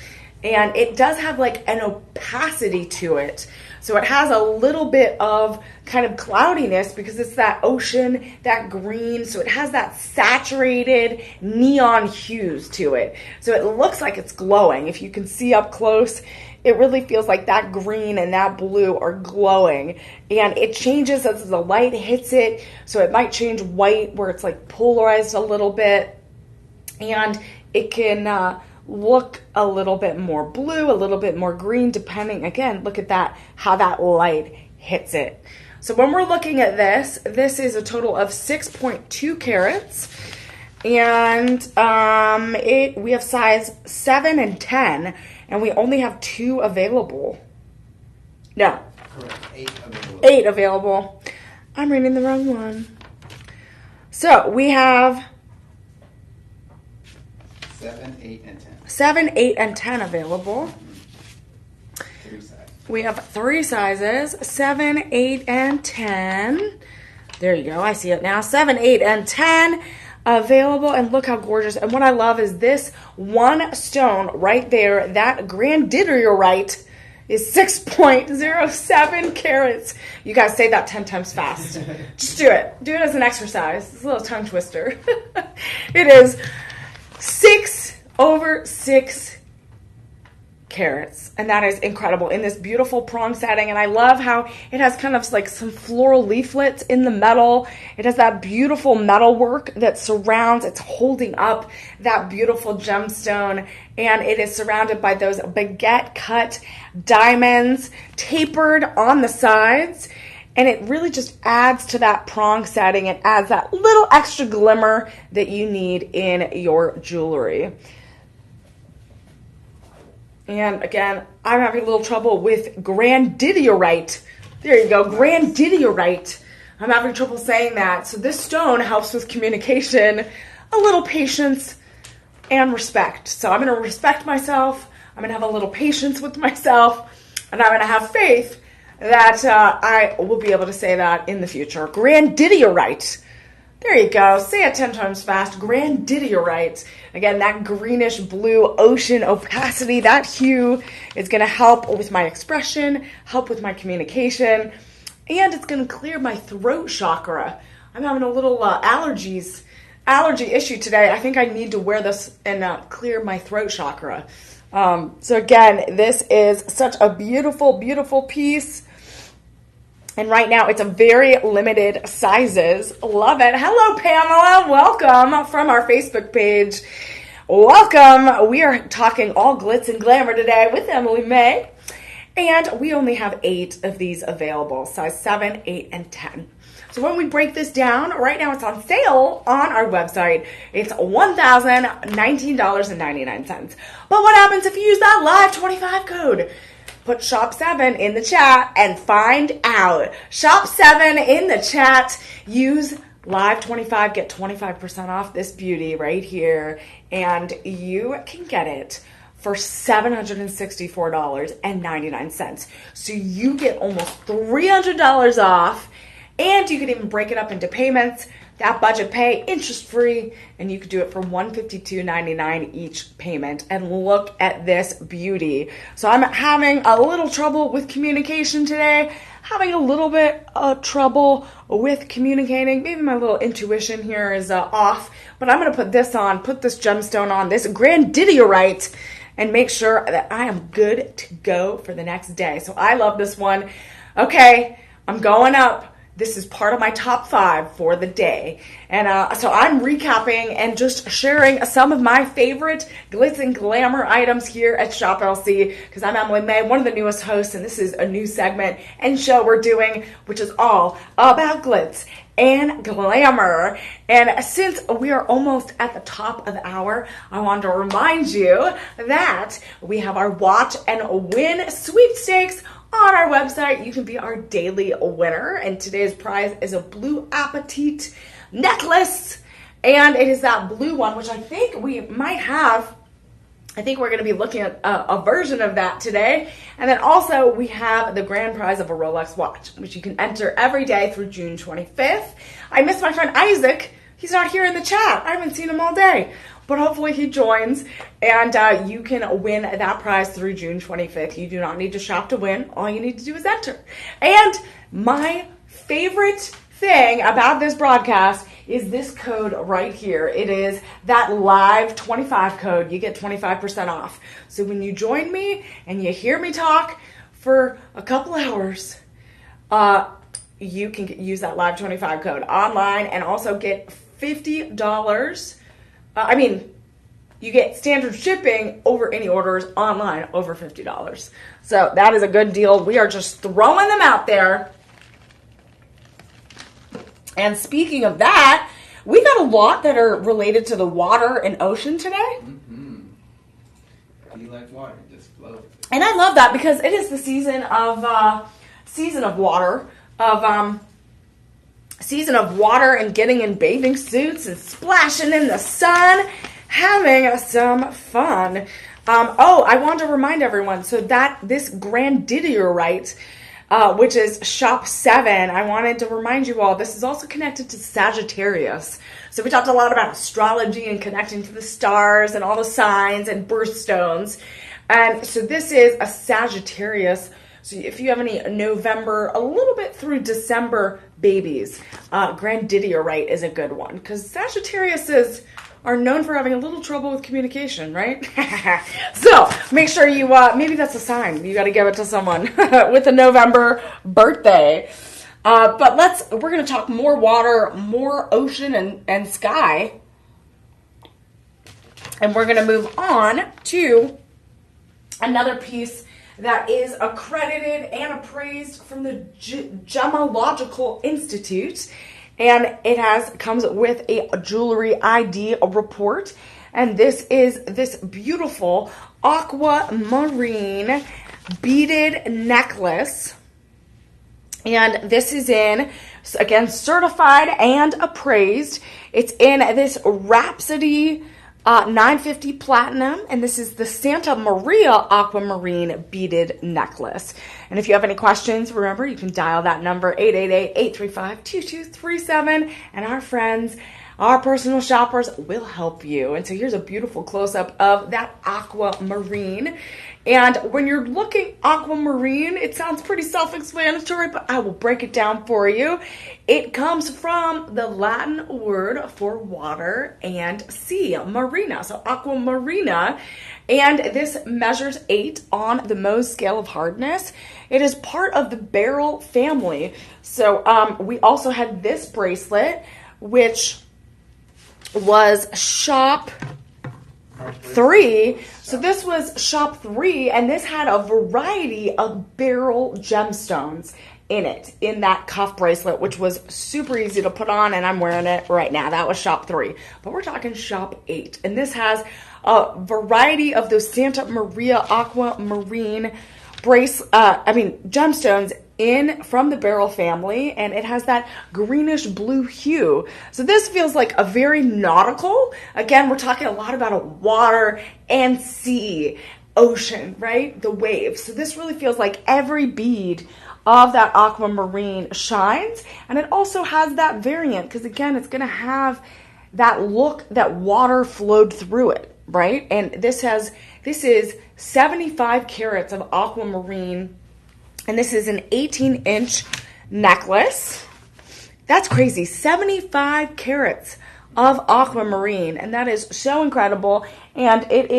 Speaker 1: And it does have like an opacity to it. So it has a little bit of kind of cloudiness because it's that ocean, that green. So it has that saturated neon hues to it. So it looks like it's glowing. If you can see up close, it really feels like that green and that blue are glowing. And it changes as the light hits it. So it might change white where it's like polarized a little bit. And it can look a little bit more blue, a little bit more green, depending, again, look at that, how that light hits it. So when we're looking at this is a total of 6.2 carats. And we have size 7 and 10. And we only have 2 available. No.
Speaker 2: Correct. 8 available.
Speaker 1: 8 available. I'm reading the wrong one. So we have
Speaker 2: 7, 8, and 10.
Speaker 1: 7, 8, and 10 available.
Speaker 2: 3 sizes.
Speaker 1: We have 3 sizes. 7, 8, and 10. There you go. I see it now. 7, 8, and 10 available. And look how gorgeous. And what I love is this one stone right there, that Grandidierite, is 6.07 carats. You guys say that 10 times fast. Just do it. Do it as an exercise. It's a little tongue twister. It is 6/6 carats, and that is incredible in this beautiful prong setting. And I love how it has kind of like some floral leaflets in the metal. It has that beautiful metal work that surrounds, it's holding up that beautiful gemstone, and it is surrounded by those baguette cut diamonds tapered on the sides. And it really just adds to that prong setting. It adds that little extra glimmer that you need in your jewelry. And again, I'm having a little trouble with grandidierite. There you go, grandidierite. I'm having trouble saying that. So this stone helps with communication, a little patience, and respect. So I'm going to respect myself. I'm going to have a little patience with myself. And I'm going to have faith that I will be able to say that in the future. Grandidierite. There you go. Say it 10 times fast. Grandidierite. Again, that greenish blue ocean opacity, that hue is going to help with my expression, help with my communication, and it's going to clear my throat chakra. I'm having a little allergy issue today. I think I need to wear this and clear my throat chakra. So again, this is such a beautiful, beautiful piece. And right now, it's a very limited sizes. Love it. Hello, Pamela. Welcome from our Facebook page. Welcome. We are talking all glitz and glamour today with Emily Mae. And we only have 8 of these available, size 7, 8, and 10. So when we break this down, right now it's on sale on our website. It's $1,019.99. But what happens if you use that live 25 code? Put Shop 7 in the chat and find out. Shop 7 in the chat. Use Live 25. Get 25% off this beauty right here. And you can get it for $764.99. So you get almost $300 off. And you can even break it up into payments. That budget pay, interest-free, and you could do it for $152.99 each payment. And look at this beauty. So I'm having a little trouble with communication today, having a little bit of trouble with communicating. Maybe my little intuition here is off, but I'm going to put this on, put this gemstone on, this grandidierite, and make sure that I am good to go for the next day. So I love this one. Okay, I'm going up. This is part of my top 5 for the day. And so I'm recapping and just sharing some of my favorite Glitz and Glamour items here at Shop LC, because I'm Emily Mae, one of the newest hosts, and this is a new segment and show we're doing, which is all about glitz and glamour. And since we are almost at the top of the hour, I want to remind you that we have our Watch and Win sweepstakes on our website. You can be our daily winner, and today's prize is a blue apatite necklace, and it is that blue one, which I think we might have. I think we're going to be looking at a version of that today. And then also we have the grand prize of a Rolex watch, which you can enter every day through June 25th. I miss my friend Isaac. He's not here in the chat. I haven't seen him all day, but hopefully he joins, and you can win that prize through June 25th. You do not need to shop to win. All you need to do is enter. And my favorite thing about this broadcast is this code right here. It is that live 25 code. You get 25% off. So when you join me and you hear me talk for a couple hours, you can use that live 25 code online and also get $50. You get standard shipping over any orders online over $50. So that is a good deal. We are just throwing them out there. And speaking of that, we got a lot that are related to the water and ocean today.
Speaker 2: Mm-hmm. You like water, just flow.
Speaker 1: And I love that because it is the season of water, season of water and getting in bathing suits and splashing in the sun, having some fun. I want to remind everyone, so that this grandidierite, which is Shop 7, I wanted to remind you all, this is also connected to Sagittarius. So we talked a lot about astrology and connecting to the stars and all the signs and birthstones. And so this is a Sagittarius. So if you have any November, a little bit through December babies, Grandidierite is a good one, because Sagittariuses are known for having a little trouble with communication, right? So make sure you, maybe that's a sign. You got to give it to someone with a November birthday. But we're going to talk more water, more ocean and sky. And we're going to move on to another piece that is accredited and appraised from the Gemological Institute. And it comes with a jewelry ID report. And this is this beautiful aquamarine beaded necklace. And this is again, certified and appraised. It's in this Rhapsody 950 platinum, and this is the Santa Maria aquamarine beaded necklace. And if you have any questions, remember you can dial that number 888-835-2237, and our friends, our personal shoppers, will help you. And so here's a beautiful close-up of that aquamarine. And when you're looking aquamarine, it sounds pretty self-explanatory, but I will break it down for you. It comes from the Latin word for water and sea, marina. So aquamarina, and this measures 8 on the Mohs scale of hardness. It is part of the beryl family. So we also had this bracelet, which was shop 3. So this was shop 3, and this had a variety of beryl gemstones in it, in that cuff bracelet, which was super easy to put on, and I'm wearing it right now. That was shop 3. But we're talking shop 8. And this has a variety of those Santa Maria aquamarine gemstones from the beryl family, and it has that greenish blue hue. So this feels like a very nautical. Again, we're talking a lot about water and sea, ocean, right? The waves. So this really feels like every bead of that aquamarine shines, and it also has that variant, because again, it's going to have that look that water flowed through it, right? And this is 75 carats of aquamarine. And this is an 18-inch necklace. That's crazy. 75 carats of aquamarine. And that is so incredible. And it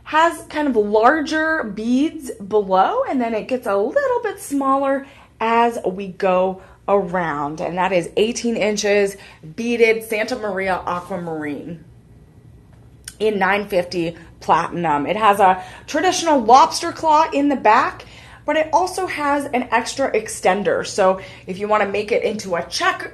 Speaker 1: has kind of larger beads below. And then it gets a little bit smaller as we go around. And that is 18 inches beaded Santa Maria aquamarine in 950 platinum. It has a traditional lobster claw in the back, but it also has an extra extender. So if you want to make it into a choker,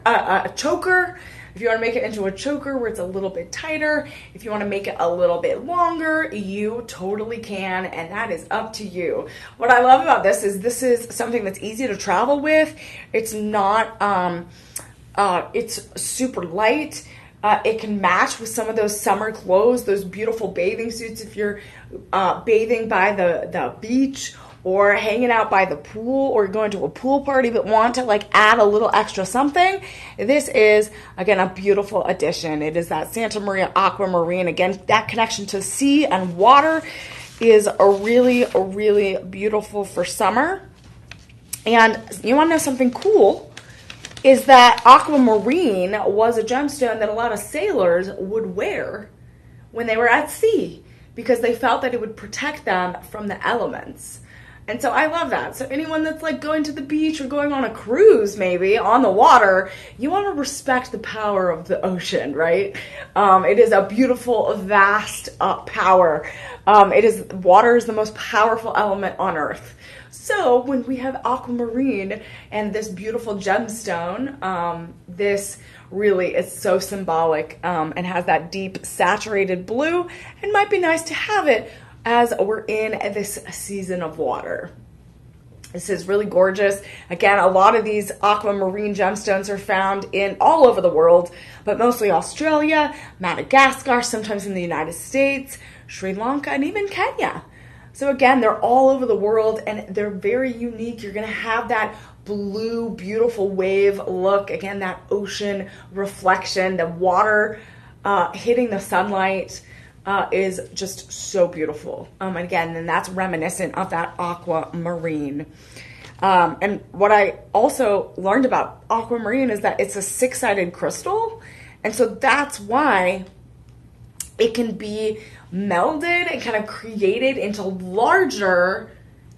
Speaker 1: if you want to make it into a choker where it's a little bit tighter, if you want to make it a little bit longer, you totally can, and that is up to you. What I love about this is something that's easy to travel with. It's not, it's super light. It can match with some of those summer clothes, those beautiful bathing suits if you're bathing by the beach, or hanging out by the pool, or going to a pool party but want to add a little extra something. This is, again, a beautiful addition. It is that Santa Maria aquamarine. Again, that connection to sea and water is a really beautiful for summer. And you want to know something cool? Is that aquamarine was a gemstone that a lot of sailors would wear when they were at sea, because they felt that it would protect them from the elements. And so I love that. So anyone that's going to the beach or going on a cruise, maybe on the water, you want to respect the power of the ocean, right? It is a beautiful, vast power. Water is the most powerful element on earth. So when we have aquamarine and this beautiful gemstone, this really is so symbolic and has that deep saturated blue, and might be nice to have it as we're in this season of water. This is really gorgeous. Again, a lot of these aquamarine gemstones are found in all over the world, but mostly Australia, Madagascar, sometimes in the United States, Sri Lanka, and even Kenya. So again, they're all over the world, and they're very unique. You're going to have that blue, beautiful wave look. Again, that ocean reflection, the water hitting the sunlight. is just so beautiful. And again, and that's reminiscent of that aquamarine. And what I also learned about aquamarine is that it's a 6-sided crystal. And so that's why it can be melded and kind of created into larger,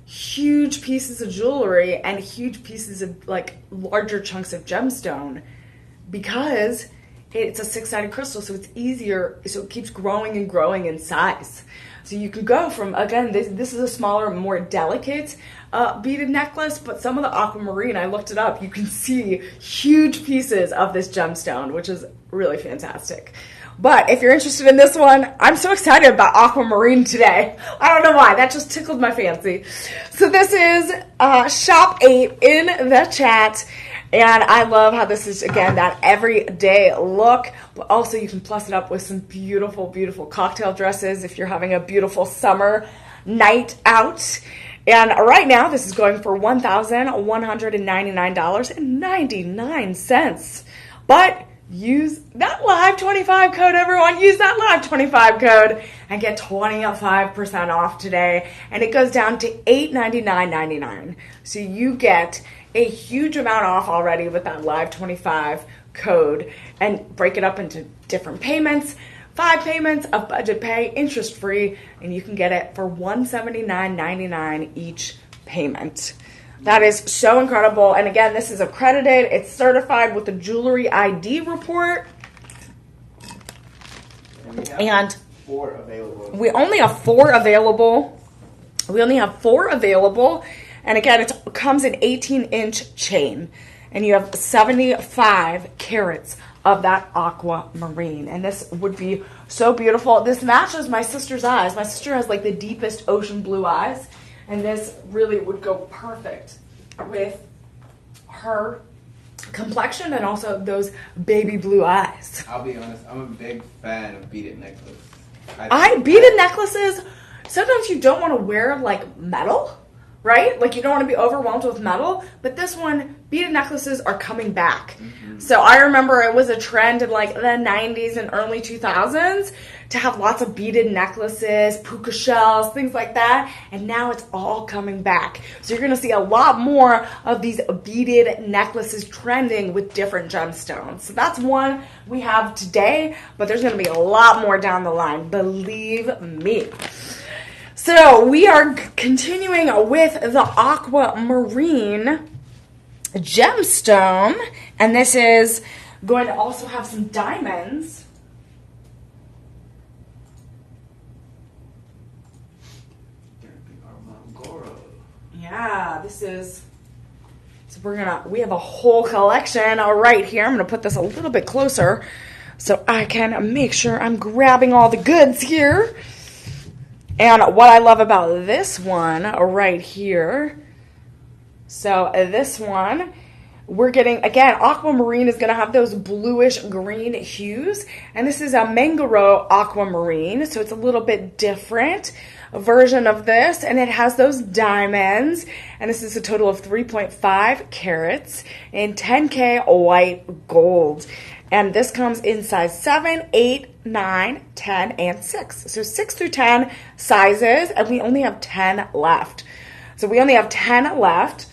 Speaker 1: huge pieces of jewelry and huge pieces of like larger chunks of gemstone, because it's a 6-sided crystal, so it's easier, so it keeps growing and growing in size. So you can go from, again, this is a smaller, more delicate beaded necklace, but some of the aquamarine, I looked it up, you can see huge pieces of this gemstone, which is really fantastic. But if you're interested in this one, I'm so excited about aquamarine today. I don't know why, that just tickled my fancy. So this is Shop 8 in the chat. And I love how this is, again, that everyday look, but also you can plus it up with some beautiful, beautiful cocktail dresses if you're having a beautiful summer night out. And right now, this is going for $1,199.99. But use that live 25 code, everyone. Use that live 25 code and get 25% off today. And it goes down to $899.99. So you get a huge amount off already with that live 25 code, and break it up into different payments, 5 payments of budget pay, interest free, and you can get it for $179.99 each payment. That is so incredible. And again, this is accredited. It's certified with the Jewelry ID report. And
Speaker 2: 4 available.
Speaker 1: We only have 4 available. And again, it comes in 18-inch chain. And you have 75 carats of that aquamarine. And this would be so beautiful. This matches my sister's eyes. My sister has like the deepest ocean blue eyes. And this really would go perfect with her complexion and also those baby blue eyes.
Speaker 2: I'll be honest, I'm a big fan of beaded necklaces.
Speaker 1: Beaded necklaces, sometimes you don't want to wear like metal, right? Like you don't want to be overwhelmed with metal, but this one, beaded necklaces are coming back. Mm-hmm. So I remember it was a trend in like the 90s and early 2000s to have lots of beaded necklaces, puka shells, things like that. And now it's all coming back. So you're going to see a lot more of these beaded necklaces trending with different gemstones. So that's one we have today, but there's going to be a lot more down the line. Believe me. So we are continuing with the aquamarine gemstone, and this is going to also have some diamonds. Yeah, this is, so we have a whole collection right here. I'm gonna put this a little bit closer so I can make sure I'm grabbing all the goods here. And what I love about this one right here, so this one, we're getting, again, aquamarine is going to have those bluish green hues. And this is a Mangaro aquamarine, so it's a little bit different version of this. And it has those diamonds. And this is a total of 3.5 carats in 10K white gold. And this comes in size 7, 8, 9, 10, and 6. So 6 through 10 sizes, and we only have 10 left. So we only have 10 left.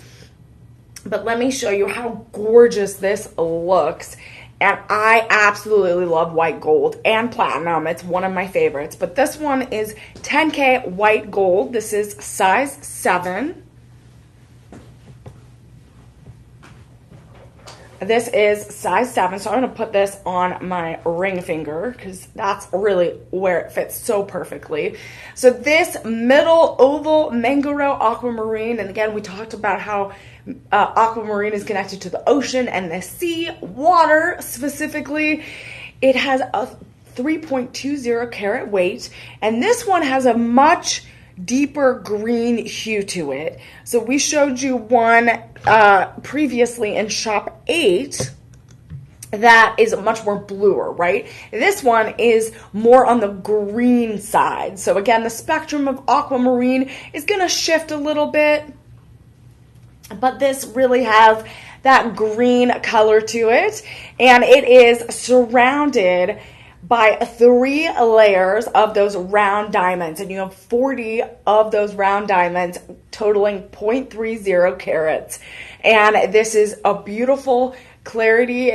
Speaker 1: But let me show you how gorgeous this looks. And I absolutely love white gold and platinum. It's one of my favorites. But this one is 10K white gold. This is size 7. This is size 7, so I'm going to put this on my ring finger because that's really where it fits so perfectly. So this middle oval Mangaro aquamarine, and again, we talked about how aquamarine is connected to the ocean and the sea, water specifically. It has a 3.20 carat weight, and this one has a much deeper green hue to it. So we showed you one previously in Shop 8 that is much more bluer, right? This one is more on the green side. So again, the spectrum of aquamarine is going to shift a little bit, but this really has that green color to it, and it is surrounded buy 3 layers of those round diamonds, and you have 40 of those round diamonds totaling 0.30 carats. And this is a beautiful clarity,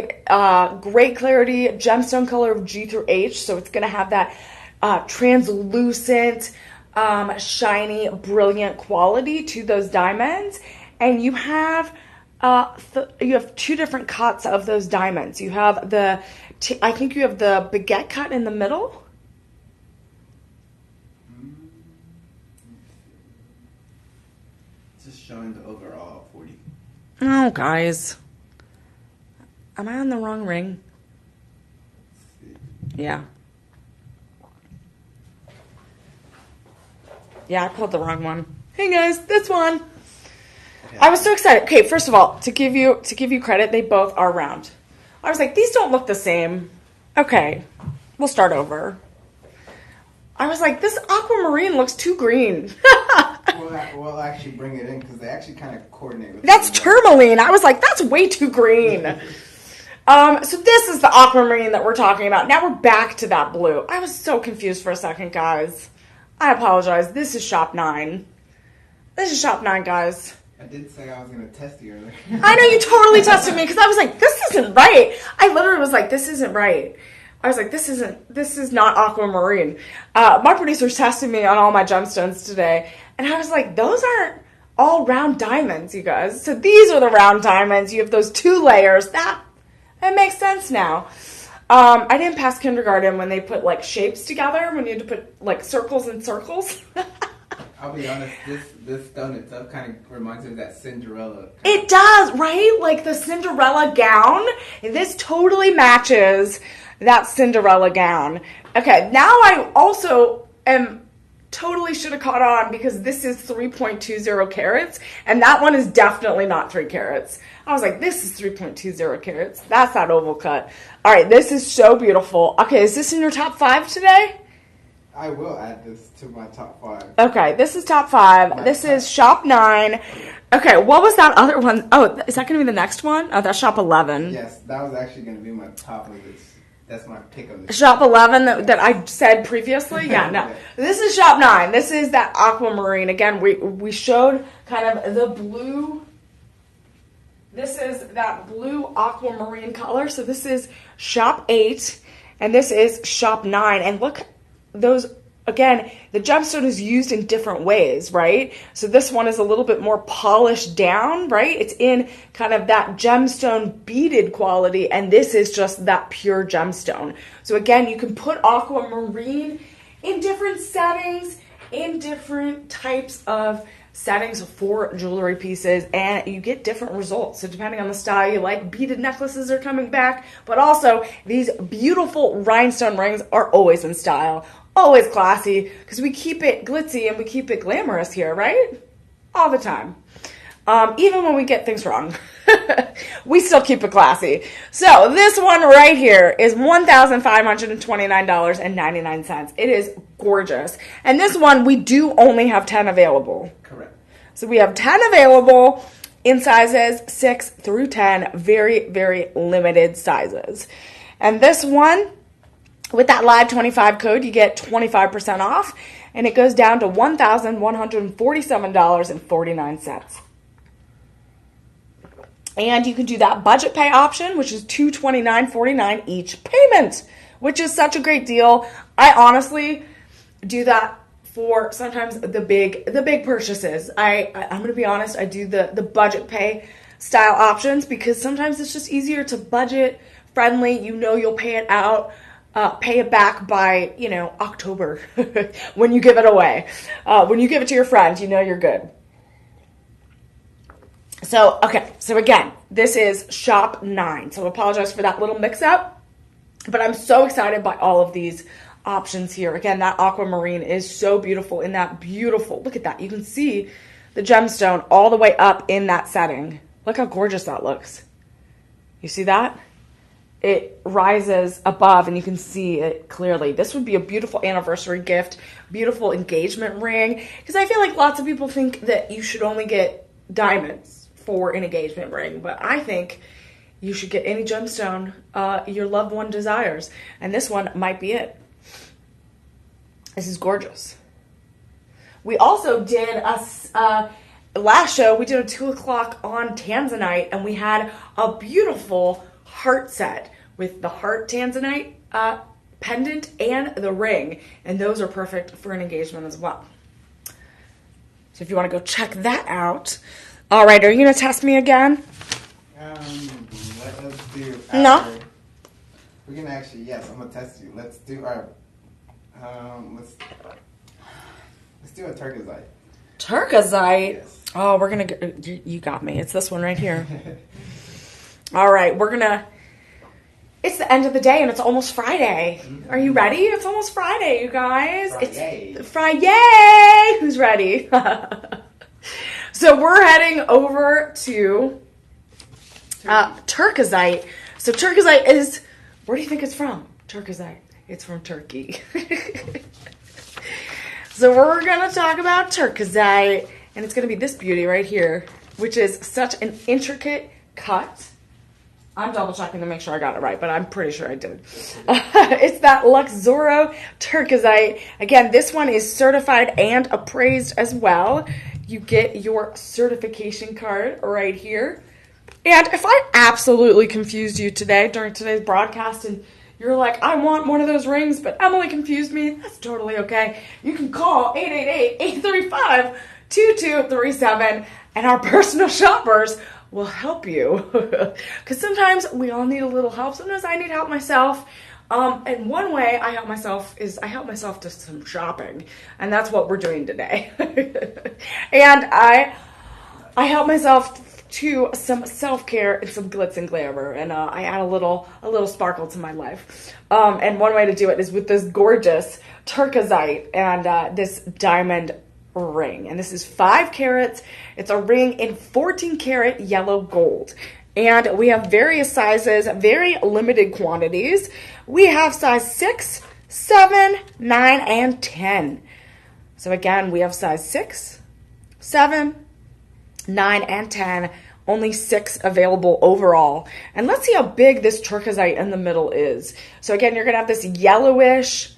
Speaker 1: great clarity gemstone color of G through H. So it's going to have that translucent, shiny, brilliant quality to those diamonds. And you have 2 different cuts of those diamonds. You have I think you have the baguette cut in the middle.
Speaker 2: Just showing the overall 40.
Speaker 1: Oh, guys. Am I on the wrong ring? Yeah. Yeah, I pulled the wrong one. Hey guys, this one.
Speaker 2: Okay.
Speaker 1: I was so excited. Okay, first of all, to give you credit, they both are round. I was like, these don't look the same. Okay, we'll start over. I was like, this aquamarine looks too green.
Speaker 2: We'll actually bring it in because they actually kind of coordinate with
Speaker 1: That's tourmaline. I was like, that's way too green. So this is the aquamarine that we're talking about. Now we're back to that blue. I was so confused for a second, guys. I apologize. This is shop 9. This is shop 9, guys.
Speaker 2: I did say I was going to test you earlier.
Speaker 1: I know you totally tested me because I was like, this isn't right. I literally was like, this isn't right. I was like, this is not aquamarine. My producers tested me on all my gemstones today. And I was like, those aren't all round diamonds, you guys. So these are the round diamonds. You have those 2 layers. That makes sense now. I didn't pass kindergarten when they put like shapes together, when you had to put like circles and circles.
Speaker 2: I'll be honest, this stone itself kind of reminds me of that Cinderella.
Speaker 1: It does, right? Like the Cinderella gown. This totally matches that Cinderella gown. Okay, now I also totally should have caught on because this is 3.20 carats, and that one is definitely not 3 carats. I was like, this is 3.20 carats. That's that oval cut. All right, this is so beautiful. Okay, is this in your top 5 today?
Speaker 2: I will add this to my top 5.
Speaker 1: Okay, this is top 5. This is shop 9. Okay, what was that other one? Oh, is that going to be the next one? Oh, that's shop 11.
Speaker 2: Yes, that was actually going to be my top of this. That's my pick of this.
Speaker 1: Shop 11 that I said previously? Yeah, no. This is shop 9. This is that aquamarine. Again, we showed kind of the blue. This is that blue aquamarine color. So this is shop 8, and this is shop 9. And look, those, again, the gemstone is used in different ways, right? So this one is a little bit more polished down, right? It's in kind of that gemstone beaded quality, and this is just that pure gemstone. So again, you can put aquamarine in different settings, in different types of settings for jewelry pieces, and you get different results. So depending on the style you like, beaded necklaces are coming back, but also these beautiful rhinestone rings are always in style, always classy, because we keep it glitzy and we keep it glamorous here, right? All the time. Even when we get things wrong, we still keep it classy. So this one right here is $1,529.99. It is gorgeous. And this one, we do only have 10 available.
Speaker 2: Correct.
Speaker 1: So we have 10 available in sizes 6 through 10, very, very limited sizes. And this one, with that live 25 code, you get 25% off, and it goes down to $1,147.49. And you can do that budget pay option, which is $229.49 each payment, which is such a great deal. I honestly do that for sometimes the big purchases. I'm going to be honest, I do the budget pay style options because sometimes it's just easier to budget friendly. You know you'll pay it out, pay it back by, October when you give it away. When you give it to your friend, you know you're good. So, okay, so again, this is shop 9. So I apologize for that little mix-up, but I'm so excited by all of these options here. Again, that aquamarine is so beautiful in that beautiful, look at that. You can see the gemstone all the way up in that setting. Look how gorgeous that looks. You see that? It rises above and you can see it clearly. This would be a beautiful anniversary gift, beautiful engagement ring, because I feel like lots of people think that you should only get diamonds for an engagement ring, but I think you should get any gemstone your loved one desires. And this one might be it. This is gorgeous. We also did last show, we did a 2 o'clock on Tanzanite, and we had a beautiful heart set with the heart Tanzanite pendant and the ring. And those are perfect for an engagement as well. So if you want to go check that out. All right, are you going to test me again?
Speaker 2: Let's do after.
Speaker 1: No.
Speaker 2: We're going to actually, yes, I'm going to test you. Let's do our, let's do a turquoisite.
Speaker 1: Turquoisite?
Speaker 2: Yes.
Speaker 1: Oh, we're going to, you got me. It's this one right here. All right, we're going to, it's the end of the day and it's almost Friday. Mm-hmm. Are you ready? It's almost Friday, you guys.
Speaker 2: Friday.
Speaker 1: It's Friday. Who's ready? So we're heading over to turquoisite. So turquoisite is, where do you think it's from? Turquoisite. It's from Turkey. So we're going to talk about turquoisite, and it's going to be this beauty right here, which is such an intricate cut. I'm double checking to make sure I got it right, but I'm pretty sure I did. It's that Luxoro turquoisite. Again, this one is certified and appraised as well. You get your certification card right here. And if I absolutely confused you today during today's broadcast and you're like, I want one of those rings, but Emily confused me, that's totally okay. You can call 888-835-2237 and our personal shoppers will help you. Because sometimes we all need a little help. Sometimes I need help myself. And one way I help myself is I help myself to some shopping. And that's what we're doing today. And I help myself to some self-care and some glitz and glamour. And I add a little sparkle to my life. And one way to do it is with this gorgeous turquoisite and this diamond ring. And this is 5 carats. It's a ring in 14 karat yellow gold. And we have various sizes, very limited quantities. We have size 6, 7, 9, and 10. So again, we have size 6, 7, 9, and 10. Only 6 available overall. And let's see how big this turquoisite in the middle is. So again, you're going to have this yellowish,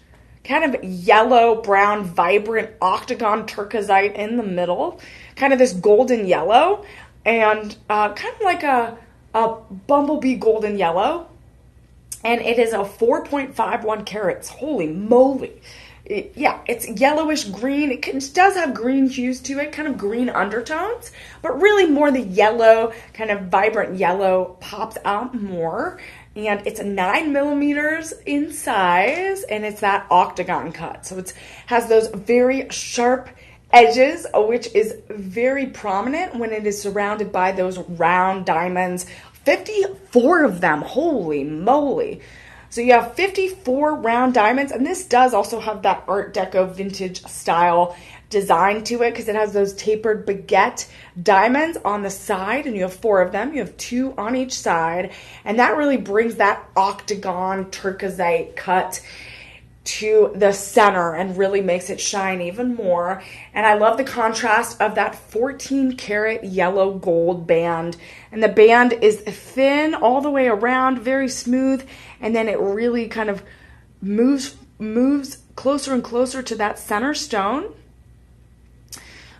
Speaker 1: kind of yellow, brown, vibrant octagon turquoisite in the middle. Kind of this golden yellow. And kind of like a bumblebee golden yellow. And it is a 4.51 carats. Holy moly. It's yellowish green. It does have green hues to it, kind of green undertones, but really more the yellow, kind of vibrant yellow pops out more. And it's 9 millimeters in size, and it's that octagon cut. So it has those very sharp edges, which is very prominent when it is surrounded by those round diamonds. 54 of them. Holy moly. So you have 54 round diamonds, and this does also have that Art Deco vintage style design to it because it has those tapered baguette diamonds on the side, and you have 4 of them. You have 2 on each side, and that really brings that octagon turquoisite cut to the center and really makes it shine even more. And I love the contrast of that 14 karat yellow gold band. And the band is thin all the way around, very smooth, and then it really kind of moves closer and closer to that center stone.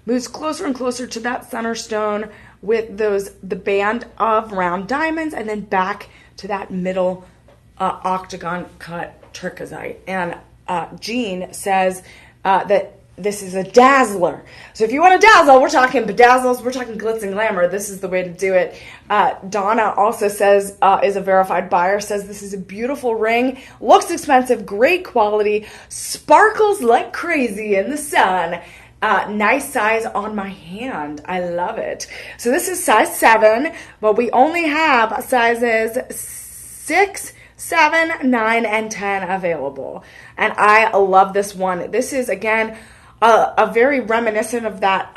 Speaker 1: Moves closer and closer to that center stone with the band of round diamonds, and then back to that middle octagon cut turquoisite. And Jean says that this is a dazzler. So if you want to dazzle, we're talking bedazzles, we're talking glitz and glamour. This is the way to do it. Donna also says, is a verified buyer, says this is a beautiful ring, looks expensive, great quality, sparkles like crazy in the sun. Nice size on my hand. I love it. So this is size 7, but we only have sizes 6, 7, 9, and 10 available. And I love this one. This is, again, a very reminiscent of that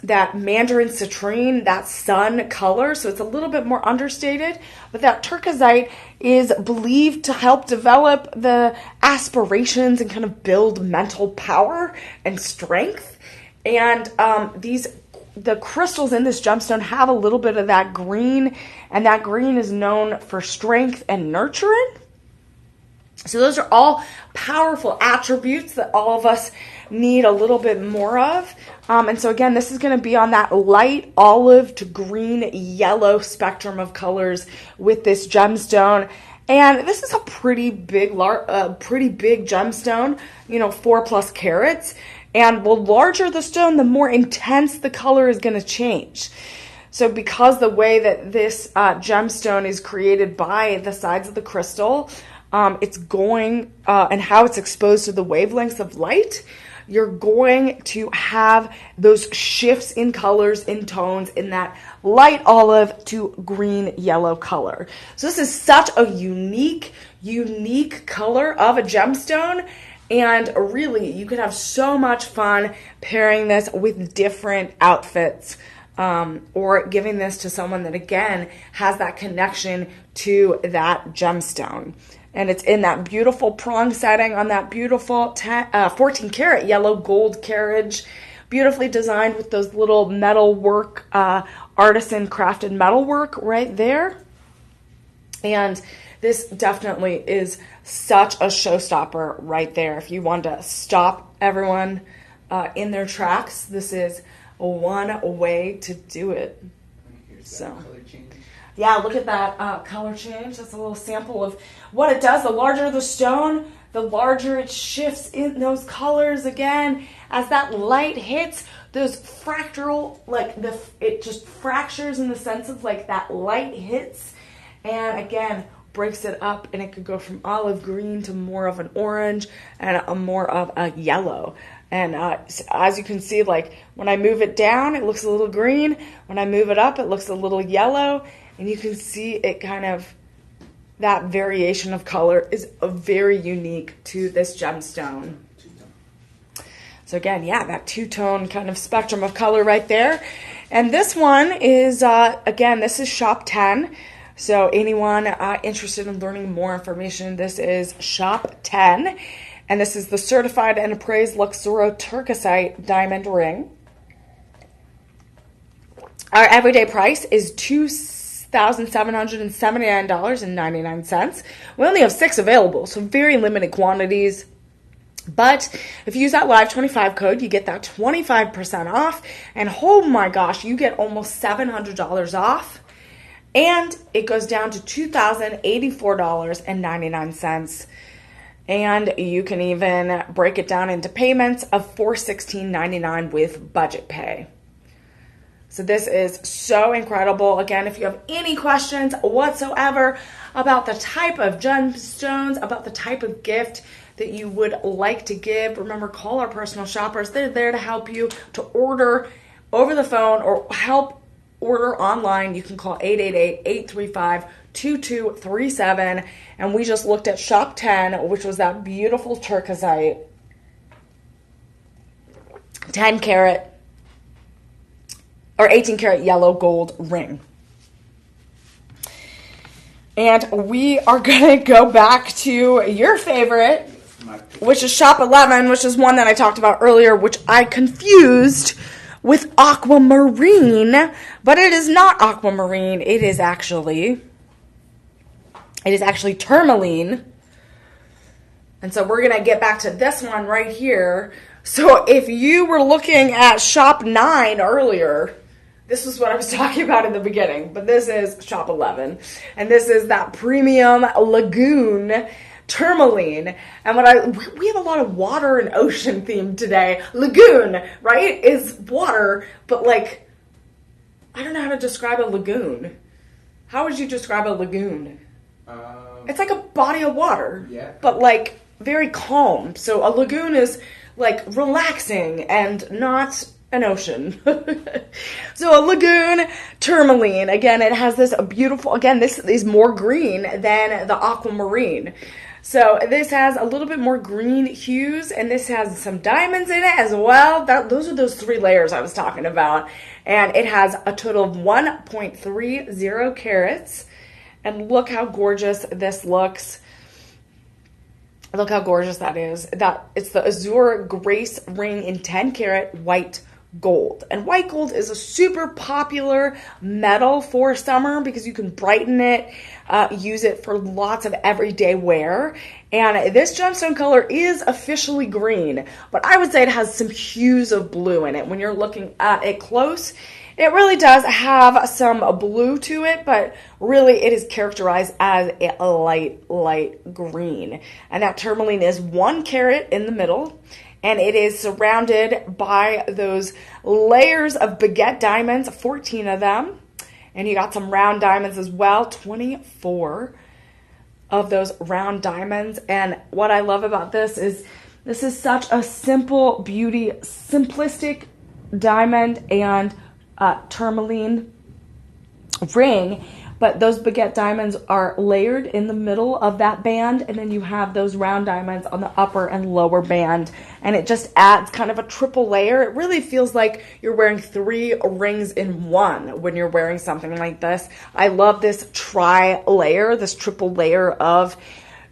Speaker 1: that mandarin citrine, that sun color. So it's a little bit more understated. But that turquoisite is believed to help develop the aspirations and kind of build mental power and strength. And these the crystals in this gemstone have a little bit of that green, and that green is known for strength and nurturing. So those are all powerful attributes that all of us need a little bit more of. And so again, this is going to be on that light olive to green yellow spectrum of colors with this gemstone. And this is a pretty big gemstone, 4+ carats. And the larger the stone, the more intense the color is going to change. So because the way that this gemstone is created by the sides of the crystal, it's going, and how it's exposed to the wavelengths of light, you're going to have those shifts in colors, in tones, in that light olive to green yellow color. So this is such a unique color of a gemstone. And really, you could have so much fun pairing this with different outfits, or giving this to someone that, again, has that connection to that gemstone. And it's in that beautiful prong setting on that beautiful 14 karat yellow gold carriage, beautifully designed with those little metal work, artisan crafted metal work right there. And this definitely is such a showstopper right there. If you want to stop everyone in their tracks, this is one way to do it. So, yeah, look at that color change. That's a little sample of what it does. The larger the stone, the larger it shifts in those colors again. As that light hits, those fractal, it just fractures in the sense of that light hits. And again, breaks it up, and it could go from olive green to more of an orange and a more of a yellow. And as you can see, when I move it down, it looks a little green. When I move it up, it looks a little yellow. And you can see it kind of, that variation of color is very unique to this gemstone. So again, yeah, that two-tone kind of spectrum of color right there. And this one is, again, this is shop 10. So anyone interested in learning more information, this is shop 10. And this is the certified and appraised Luxoro Turquoisite diamond ring. Our everyday price is $2,779.99. We only have 6 available, so very limited quantities. But if you use that Live 25 code, you get that 25% off. And oh my gosh, you get almost $700 off. And it goes down to $2,084.99. And you can even break it down into payments of $416.99 with budget pay. So this is so incredible. Again, if you have any questions whatsoever about the type of gemstones, about the type of gift that you would like to give, remember, call our personal shoppers. They're there to help you to order over the phone or help order online. You can call 888-835-2237. And we just looked at shop 10, which was that beautiful turquoisite 10 karat or 18 karat yellow gold ring. And we are going to go back to your favorite, which is shop 11, which is one that I talked about earlier, which I confused with aquamarine, but it is not aquamarine. It is actually tourmaline. And so we're going to get back to this one right here. So if you were looking at shop 9 earlier, this is what I was talking about in the beginning, but this is shop 11. And this is that premium lagoon tourmaline. And we have a lot of water and ocean themed today. Lagoon, right, is water, but I don't know how to describe a lagoon. How would you describe a lagoon? It's like a body of water,
Speaker 2: yeah,
Speaker 1: but very calm. So a lagoon is relaxing and not an ocean. So a lagoon tourmaline, again, it has this beautiful, again, this is more green than the aquamarine. So this has a little bit more green hues, and this has some diamonds in it as well. Those are those 3 layers I was talking about. And it has a total of 1.30 carats. And look how gorgeous this looks. Look how gorgeous that is. It's the Azure Grace ring in 10 karat white gold. And white gold is a super popular metal for summer because you can brighten it, use it for lots of everyday wear. And this gemstone color is officially green, but I would say it has some hues of blue in it. When you're looking at it close, it really does have some blue to it, but really it is characterized as a light green. And that tourmaline is 1 carat in the middle, and it is surrounded by those layers of baguette diamonds, 14 of them. And you got some round diamonds as well, 24 of those round diamonds. And what I love about this is such a simple beauty, simplistic diamond and tourmaline ring, but those baguette diamonds are layered in the middle of that band, and then you have those round diamonds on the upper and lower band, and it just adds kind of a triple layer. It really feels like you're wearing 3 rings in one when you're wearing something like this. I love this tri-layer, this triple layer of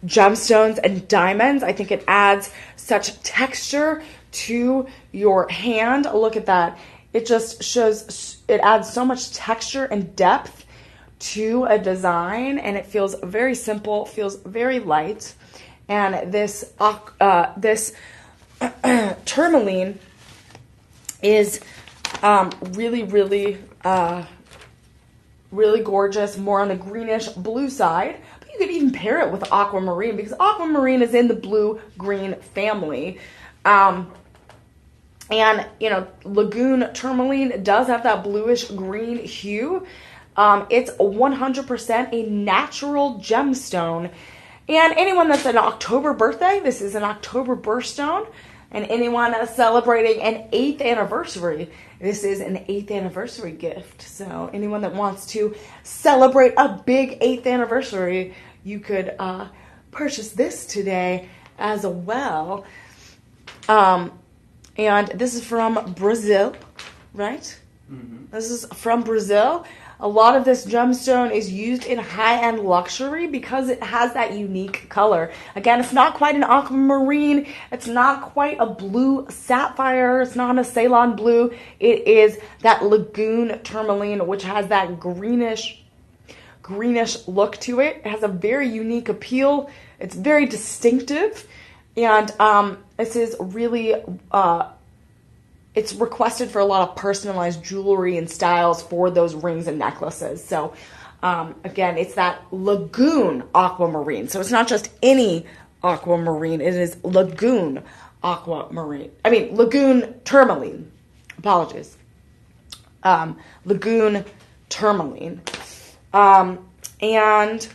Speaker 1: gemstones and diamonds. I think it adds such texture to your hand. Look at that. It just shows, it adds so much texture and depth to a design, and it feels very simple, feels very light. And this tourmaline is really gorgeous, more on the greenish blue side. But you could even pair it with aquamarine because aquamarine is in the blue-green family. And, you know, Lagoon tourmaline does have that bluish green hue. It's 100% a natural gemstone. And anyone that's an October birthday, this is an October birthstone. And anyone that's celebrating an 8th anniversary, this is an 8th anniversary gift. So anyone that wants to celebrate a big 8th anniversary, you could purchase this today as well. And this is from Brazil, right? Mm-hmm. This is from Brazil. A lot of this gemstone is used in high-end luxury because it has that unique color. Again, it's not quite an aquamarine. It's not quite a blue sapphire. It's not a Ceylon blue. It is that Lagoon tourmaline, which has that greenish look to it. It has a very unique appeal. It's very distinctive. And this is really, it's requested for a lot of personalized jewelry and styles for those rings and necklaces. So, again, it's that Lagoon aquamarine. So it's not just any aquamarine. It is Lagoon aquamarine. I mean, Lagoon tourmaline. Apologies. Lagoon tourmaline. And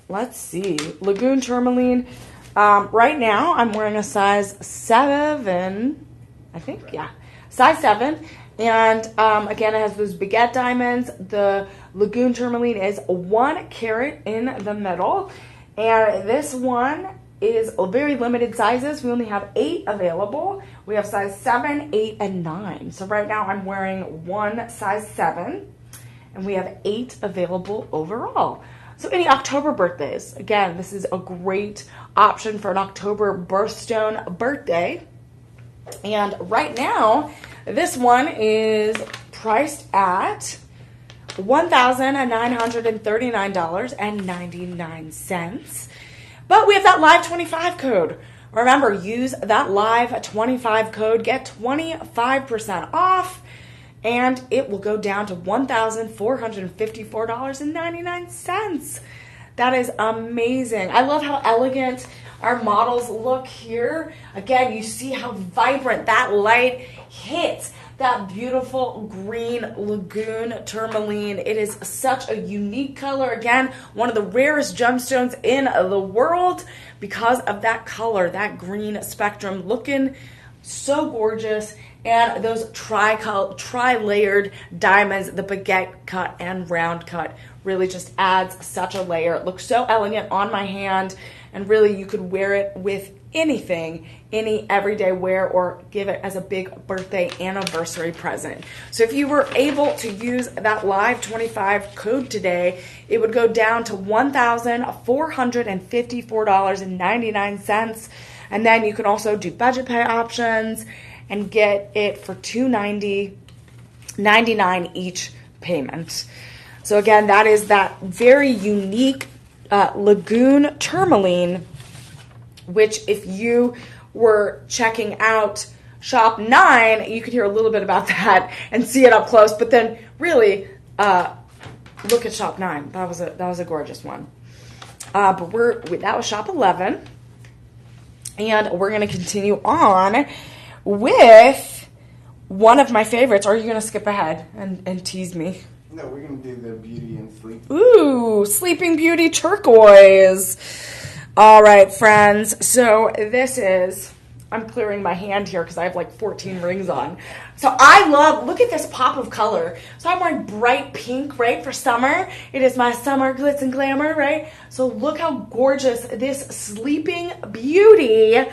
Speaker 1: let's see. Lagoon tourmaline. Right now, I'm wearing a size 7, I think, yeah, size 7, and again, it has those baguette diamonds. The Lagoon tourmaline is 1 carat in the middle, and this one is very limited sizes. We only have 8 available. We have size 7, 8, and 9. So right now, I'm wearing one size 7, and we have 8 available overall. So any October birthdays, again, this is a great option for an October birthstone birthday. And right now, this one is priced at $1,939.99. But we have that live 25 code. Remember, use that live 25 code, get 25% off. And it will go down to $1,454.99. That is amazing. I love how elegant our models look here. Again, you see how vibrant that light hits that beautiful green Lagoon tourmaline. It is such a unique color. Again, one of the rarest gemstones in the world because of that color, that green spectrum, looking so gorgeous. And those tri-layered diamonds, the baguette cut and round cut, really just adds such a layer. It looks so elegant on my hand, and really you could wear it with anything, any everyday wear, or give it as a big birthday anniversary present. So if you were able to use that live 25 code today, it would go down to $1,454.99. And then you can also do budget pay options. and get it for $290.99 each payment. So again, that is that very unique Lagoon tourmaline, which if you were checking out Shop 9, you could hear a little bit about that and see it up close. But then really, look at Shop 9. That was a gorgeous one. But that was Shop 11. And we're going to continue on with one of my favorites. Or are you going to skip ahead and tease me?
Speaker 2: No, we're going to do the Beauty and Sleep.
Speaker 1: Ooh, Sleeping Beauty turquoise. All right, friends. So this is, I'm clearing my hand here because I have like 14 rings on. So I love, look at this pop of color. So I'm wearing bright pink, right, for summer. It is my summer Glitz and Glamour, right? So look how gorgeous this Sleeping Beauty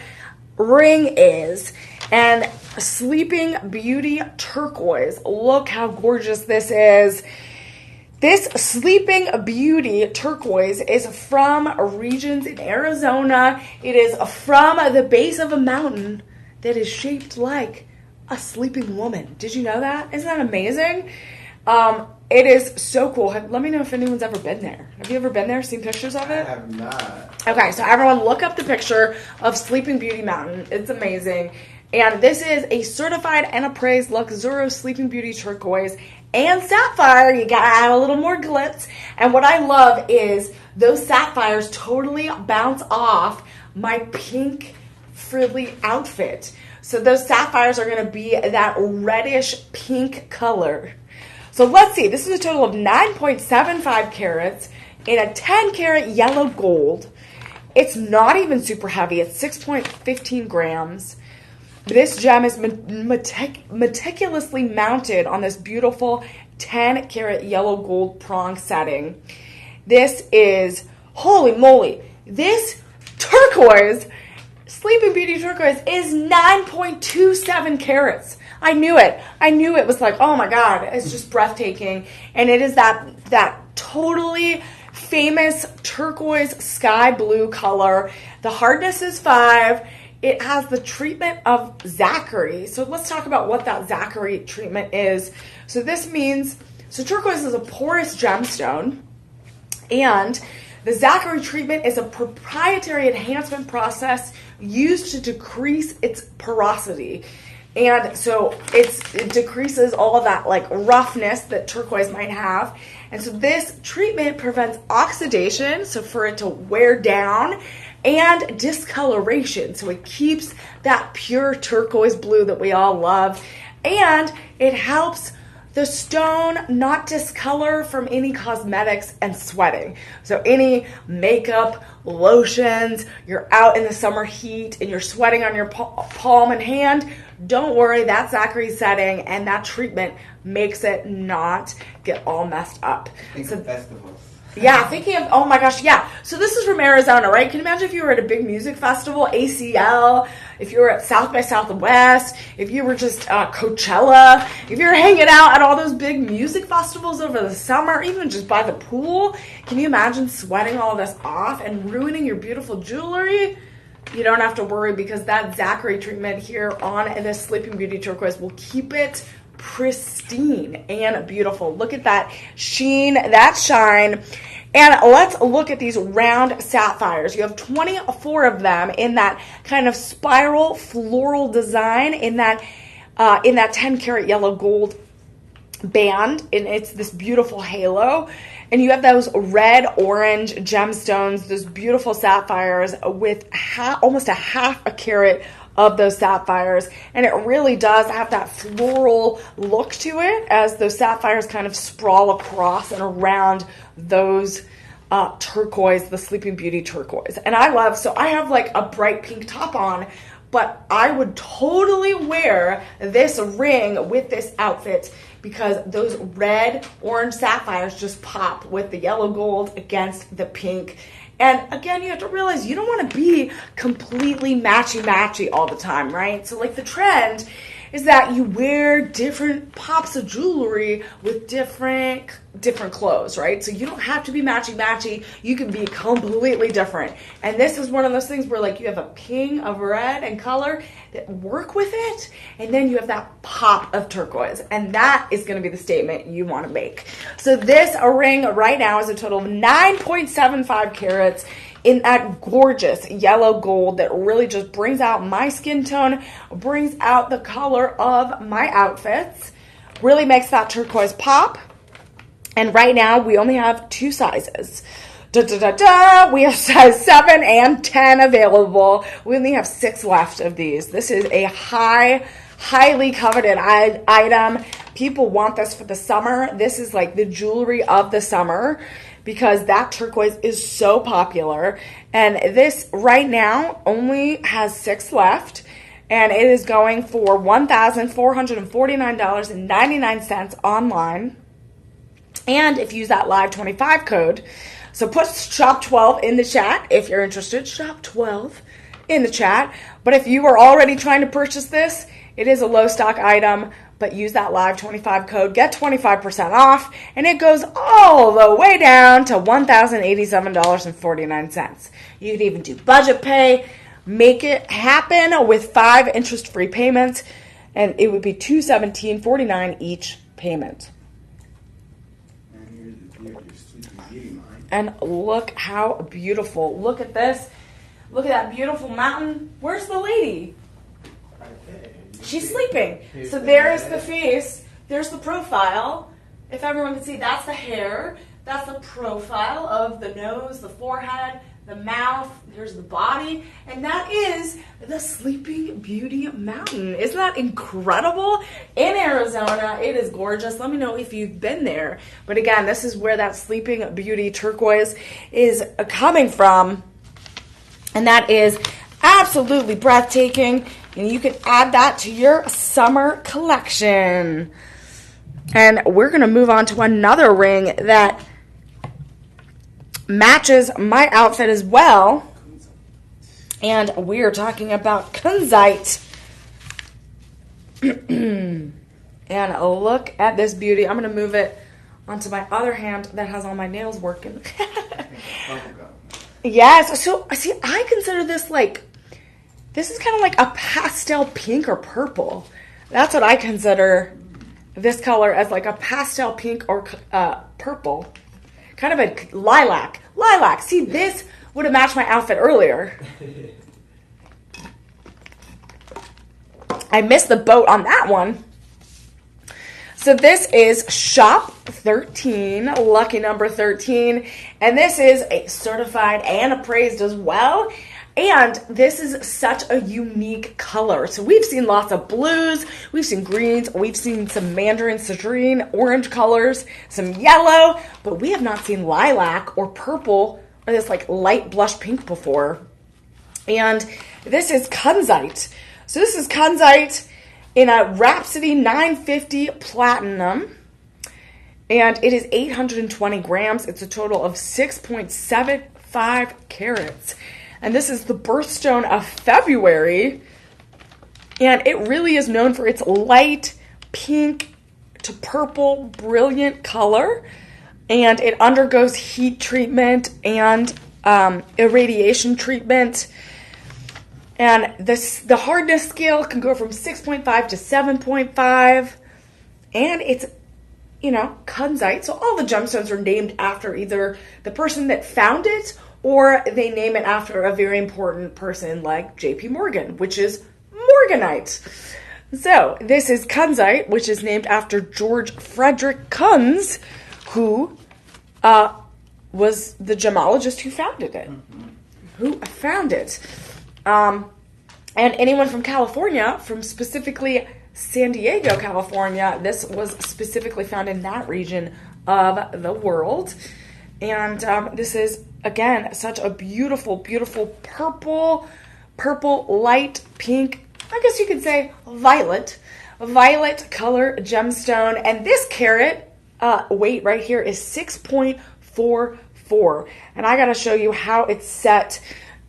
Speaker 1: ring is. And Sleeping Beauty turquoise. Look how gorgeous this is. This Sleeping Beauty turquoise is from regions in Arizona. It is from the base of a mountain that is shaped like a sleeping woman. Did you know that? Isn't that amazing? It is so cool. Let me know if anyone's ever been there. Have you ever been there, seen pictures of it?
Speaker 2: I have not.
Speaker 1: Okay, so everyone look up the picture of Sleeping Beauty Mountain. It's amazing. And this is a certified and appraised Luxuro Sleeping Beauty turquoise and sapphire. You gotta add a little more glitz. And what I love is those sapphires totally bounce off my pink frilly outfit. So those sapphires are gonna be that reddish pink color. So let's see, this is a total of 9.75 carats in a 10 karat yellow gold. It's not even super heavy, it's 6.15 grams. This gem is meticulously mounted on this beautiful 10 karat yellow gold prong setting. This is, holy moly, this turquoise, Sleeping Beauty turquoise, is 9.27 carats. I knew it. I knew it was like, oh my God, it's just breathtaking. And it is that totally famous turquoise sky blue color. The hardness is 5. It has the treatment of Zachary. So let's talk about what that Zachary treatment is. So this means, so turquoise is a porous gemstone, and the Zachary treatment is a proprietary enhancement process used to decrease its porosity. And so it decreases all of that like roughness that turquoise might have. And so this treatment prevents oxidation, so for it to wear down, and discoloration, so it keeps that pure turquoise blue that we all love. And it helps the stone not discolor from any cosmetics and sweating. So any makeup, lotions, you're out in the summer heat and you're sweating on your palm and hand, don't worry, that Zachary setting and that treatment makes it not get all messed up.
Speaker 2: Think of festivals.
Speaker 1: Yeah, thinking of, oh my gosh, yeah. So this is from Arizona, right? Can you imagine if you were at a big music festival, ACL, if you were at South by Southwest, if you were just Coachella, if you're hanging out at all those big music festivals over the summer, even just by the pool, can you imagine sweating all this off and ruining your beautiful jewelry? You don't have to worry because that Zachary treatment here on this Sleeping Beauty turquoise will keep it pristine and beautiful. Look at that sheen, that shine. And let's look at these round sapphires. You have 24 of them in that kind of spiral floral design in that 10 karat yellow gold band, and it's this beautiful halo. And you have those red orange gemstones, those beautiful sapphires with almost a half a carat of those sapphires, and it really does have that floral look to it as those sapphires kind of sprawl across and around those turquoise, the Sleeping Beauty turquoise. And I love, so I have like a bright pink top on, but I would totally wear this ring with this outfit because those red orange sapphires just pop with the yellow gold against the pink. And again, you have to realize you don't want to be completely matchy-matchy all the time, right? So like the trend is that you wear different pops of jewelry with different clothes, right? So you don't have to be matchy. You can be completely different. And this is one of those things where like you have a ping of red and color that work with it, and then you have that pop of turquoise, and that is going to be the statement you want to make. So this ring right now is a total of 9.75 carats in that gorgeous yellow gold that really just brings out my skin tone, brings out the color of my outfits, really makes that turquoise pop. And right now we only have 2 sizes. We have size 7 and 10 available. We only have 6 left of these. This is a highly coveted item. People want this for the summer. This is like the jewelry of the summer, because that turquoise is so popular. And this right now only has 6 left, and it is going for $1,449.99 online. And if you use that live 25 code, so put shop 12 in the chat if you're interested, shop 12 in the chat. But if you are already trying to purchase this, it is a low stock item, but use that live 25 code, get 25% off, and it goes all the way down to $1,087.49. You could even do budget pay, make it happen with 5 interest-free payments, and it would be $217.49 each payment.
Speaker 2: And here's your Sleeping Beauty line.
Speaker 1: And look how beautiful. Look at this. Look at that beautiful mountain. Where's the lady? She's sleeping. So there's the face. There's the profile. If everyone can see, that's the hair. That's the profile of the nose, the forehead, the mouth. Here's the body. And that is the Sleeping Beauty Mountain. Isn't that incredible? In Arizona, it is gorgeous. Let me know if you've been there. But again, this is where that Sleeping Beauty turquoise is coming from. And that is absolutely breathtaking. And you can add that to your summer collection. And we're going to move on to another ring that matches my outfit as well. And we are talking about kunzite. And look at this beauty. I'm going to move it onto my other hand that has all my nails working. Yes. So, see, I consider this like, this is kind of like a pastel pink or purple. That's what I consider this color, as like a pastel pink or purple. Kind of a lilac. Lilac. See, this would have matched my outfit earlier. I missed the boat on that one. So this is shop 13, lucky number 13. And this is a certified and appraised as well. And this is such a unique color. So we've seen lots of blues, we've seen greens, we've seen some mandarin, citrine, orange colors, some yellow, but we have not seen lilac or purple or this like light blush pink before. And this is kunzite. So this is kunzite in a Rhapsody 950 Platinum. And it is 820 grams. It's a total of 6.75 carats. And this is the birthstone of February. And it really is known for its light pink to purple, brilliant color. And it undergoes heat treatment and irradiation treatment. And the hardness scale can go from 6.5 to 7.5. And it's, kunzite. So all the gemstones are named after either the person that found it, or they name it after a very important person like J.P. Morgan, which is Morganite. So this is kunzite, which is named after George Frederick Kunz, who was the gemologist who founded it. And anyone from California, from specifically San Diego, California, this was specifically found in that region of the world. And this is, again, such a beautiful, beautiful purple, light pink, I guess you could say violet color gemstone. And this carat weight right here is 6.44. And I got to show you how it's set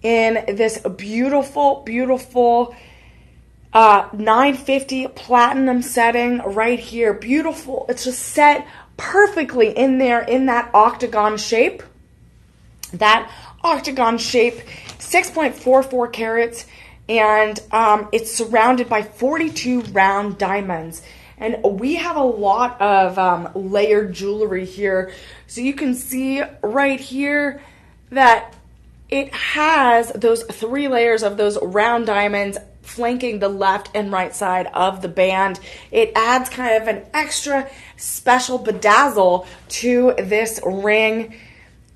Speaker 1: in this beautiful, beautiful 950 platinum setting right here. Beautiful. It's just set perfectly in there in that octagon shape. That octagon shape, 6.44 carats, and it's surrounded by 42 round diamonds. And we have a lot of layered jewelry here. So you can see right here that it has those 3 layers of those round diamonds flanking the left and right side of the band. It adds kind of an extra special bedazzle to this ring.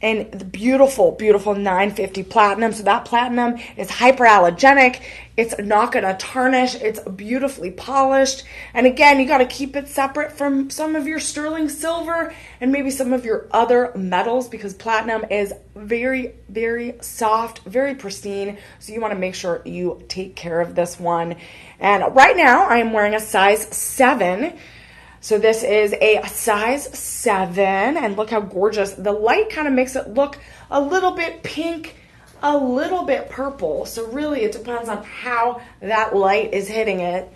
Speaker 1: And the beautiful, beautiful 950 platinum. So that platinum is hyperallergenic. It's not going to tarnish. It's beautifully polished. And again, you got to keep it separate from some of your sterling silver and maybe some of your other metals, because platinum is very, very soft, very pristine. So you want to make sure you take care of this one. And right now I am wearing a size 7. So this is a size 7, and look how gorgeous. The light kind of makes it look a little bit pink, a little bit purple. So really it depends on how that light is hitting it.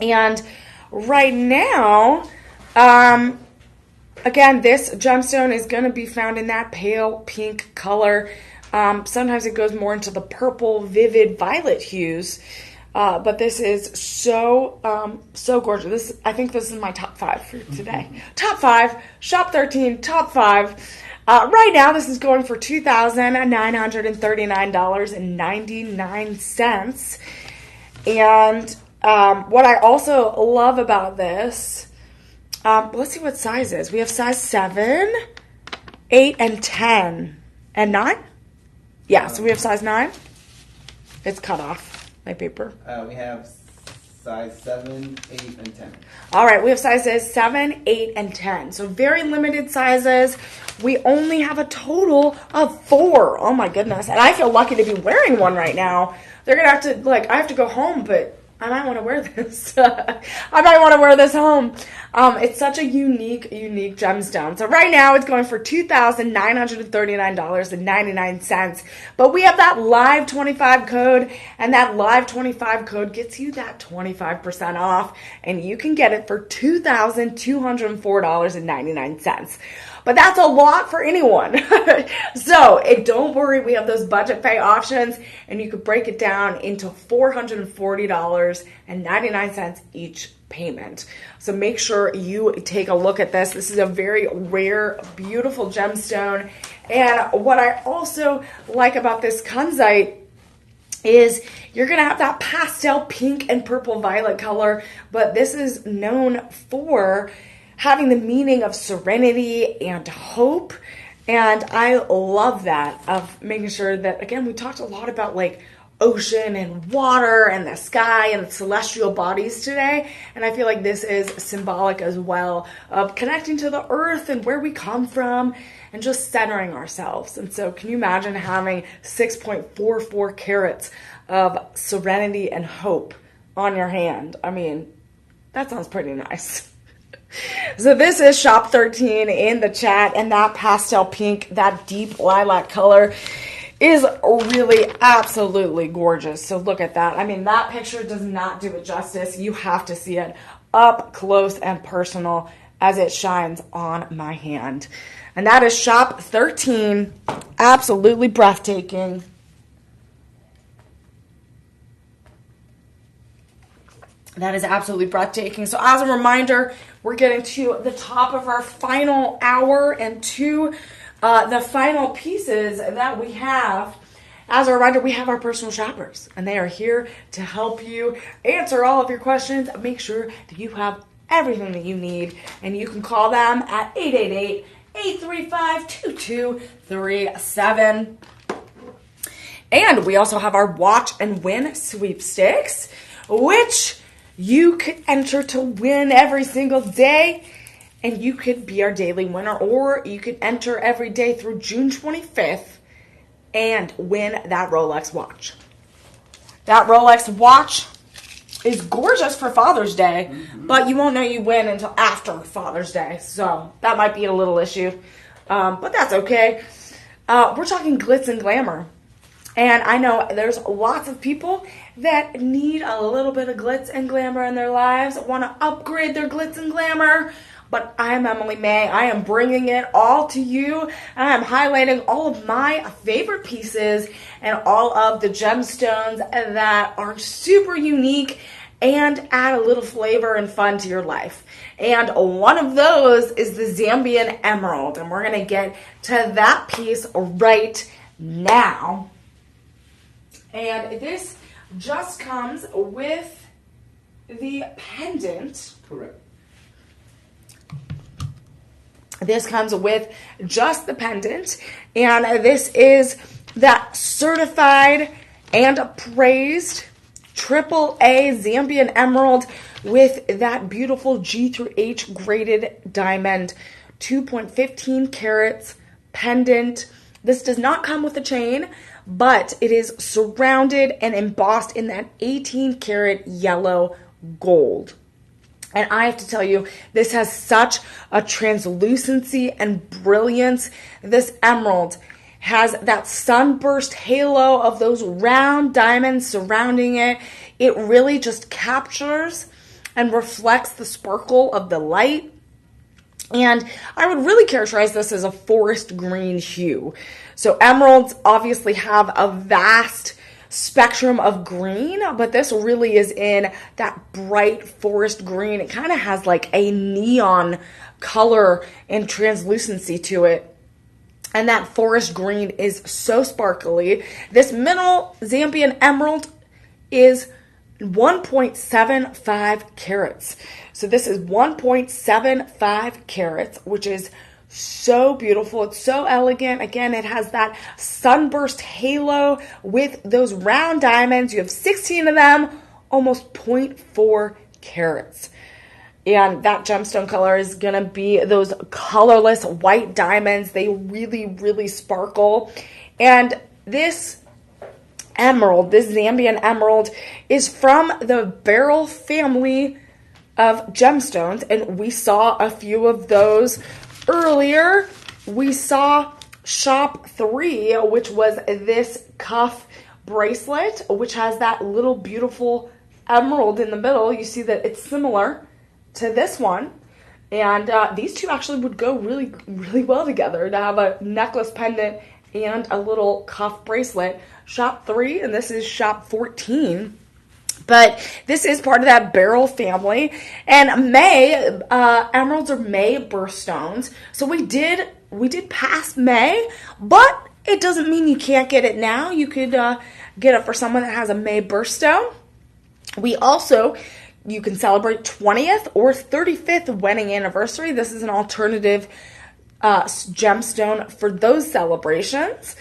Speaker 1: And right now, again, this gemstone is going to be found in that pale pink color. Sometimes it goes more into the purple, vivid violet hues. But this is so gorgeous. I think this is my top 5 for today. Top 5, Shop 13, top 5. Right now, this is going for $2,939.99. And what I also love about this, let's see what sizes. We have size 7, 8, and 10. And 9? Yeah, so we have size 9. It's cut off. My paper.
Speaker 2: We have size 7, 8, and 10.
Speaker 1: All right, we have sizes 7, 8, and 10. So very limited sizes. We only have a total of 4. Oh my goodness. And I feel lucky to be wearing one right now. They're going to have to, I have to go home, but I might want to wear this. I might want to wear this home. It's such a unique gemstone. So right now it's going for $2,939.99. But we have that live 25 code, and that live 25 code gets you that 25% off, and you can get it for $2,204.99. But that's a lot for anyone. So don't worry, we have those budget pay options, and you could break it down into $440.99 each payment. So make sure you take a look at this. This is a very rare, beautiful gemstone. And what I also like about this kunzite is you're going to have that pastel pink and purple violet color, but this is known for having the meaning of serenity and hope. And I love that, of making sure that, again, we talked a lot about ocean and water and the sky and celestial bodies today. And I feel like this is symbolic as well of connecting to the earth and where we come from and just centering ourselves. And so can you imagine having 6.44 carats of serenity and hope on your hand? I mean, that sounds pretty nice. So this is Shop 13 in the chat, and that pastel pink, that deep lilac color is really absolutely gorgeous. So look at that. I mean, that picture does not do it justice. You have to see it up close and personal as it shines on my hand. And that is Shop 13. Absolutely breathtaking. That is absolutely breathtaking. So as a reminder, we're getting to the top of our final hour and to the final pieces that we have. As a reminder, we have our personal shoppers, and they are here to help you answer all of your questions. Make sure that you have everything that you need, and you can call them at 888-835-2237. And we also have our Watch and Win sweepstakes, which you could enter to win every single day, and you could be our daily winner, or you could enter every day through June 25th and win that Rolex watch. That Rolex watch is gorgeous for Father's Day, but you won't know you win until after Father's Day, so that might be a little issue, but that's okay. We're talking Glitz and Glamour. And I know there's lots of people that need a little bit of glitz and glamour in their lives, want to upgrade their glitz and glamour. But I'm Emily Mae. I am bringing it all to you. And I am highlighting all of my favorite pieces and all of the gemstones that are super unique and add a little flavor and fun to your life. And one of those is the Zambian emerald. And we're going to get to that piece right now. And this just comes with the pendant.
Speaker 2: Correct.
Speaker 1: This comes with just the pendant. And this is that certified and appraised AAA Zambian emerald with that beautiful G through H graded diamond, 2.15 carats pendant. This does not come with a chain, but it is surrounded and embossed in that 18 karat yellow gold. And I have to tell you, this has such a translucency and brilliance. This emerald has that sunburst halo of those round diamonds surrounding it. It really just captures and reflects the sparkle of the light. And I would really characterize this as a forest green hue. So emeralds obviously have a vast spectrum of green, but this really is in that bright forest green. It kind of has like a neon color and translucency to it. And that forest green is so sparkly. This mineral Zambian emerald is 1.75 carats. So this is 1.75 carats, which is so beautiful. It's so elegant. Again, it has that sunburst halo with those round diamonds. You have 16 of them, almost 0.4 carats. And that gemstone color is going to be those colorless white diamonds. They really, really sparkle. And this emerald, this Zambian emerald, is from the beryl family of gemstones. And we saw a few of those earlier. We saw shop 3, which was this cuff bracelet, which has that little beautiful emerald in the middle. You see that it's similar to this one. And these two actually would go really, really well together, to have a necklace pendant and a little cuff bracelet. Shop 3, and this is shop 14. But this is part of that beryl family. And May, emeralds are May birthstones. So we did pass May, but it doesn't mean you can't get it now. You could get it for someone that has a May birthstone. You can celebrate 20th or 35th wedding anniversary. This is an alternative gemstone for those celebrations.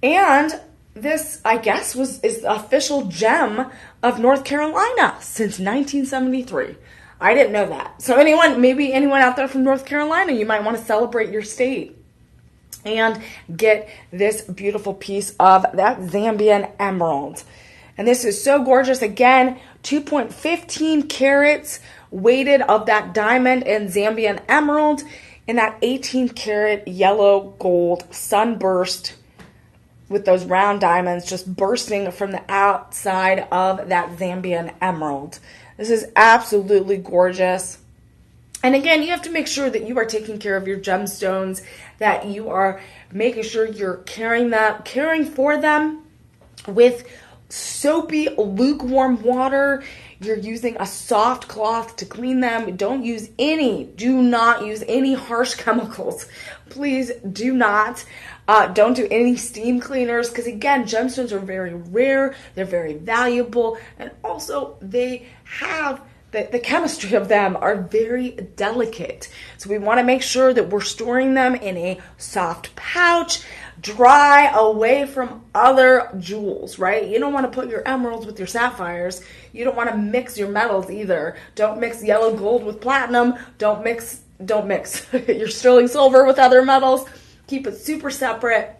Speaker 1: And this, I guess, is the official gem of North Carolina since 1973. I didn't know that. So maybe anyone out there from North Carolina, you might want to celebrate your state and get this beautiful piece of that Zambian emerald. And this is so gorgeous. Again, 2.15 carats weighted of that diamond and Zambian emerald, and that 18 karat yellow gold sunburst with those round diamonds just bursting from the outside of that Zambian emerald. This is absolutely gorgeous. And again, you have to make sure that you are taking care of your gemstones, that you are making sure you're caring for them with soapy, lukewarm water. You're using a soft cloth to clean them. Do not use any harsh chemicals. Please do not. Don't do any steam cleaners, because again, gemstones are very rare. They're very valuable. And also they have the chemistry of them are very delicate. So we want to make sure that we're storing them in a soft pouch, dry, away from other jewels, right? You don't want to put your emeralds with your sapphires. You don't want to mix your metals either. Don't mix yellow gold with platinum. Don't mix your sterling silver with other metals. Keep it super separate.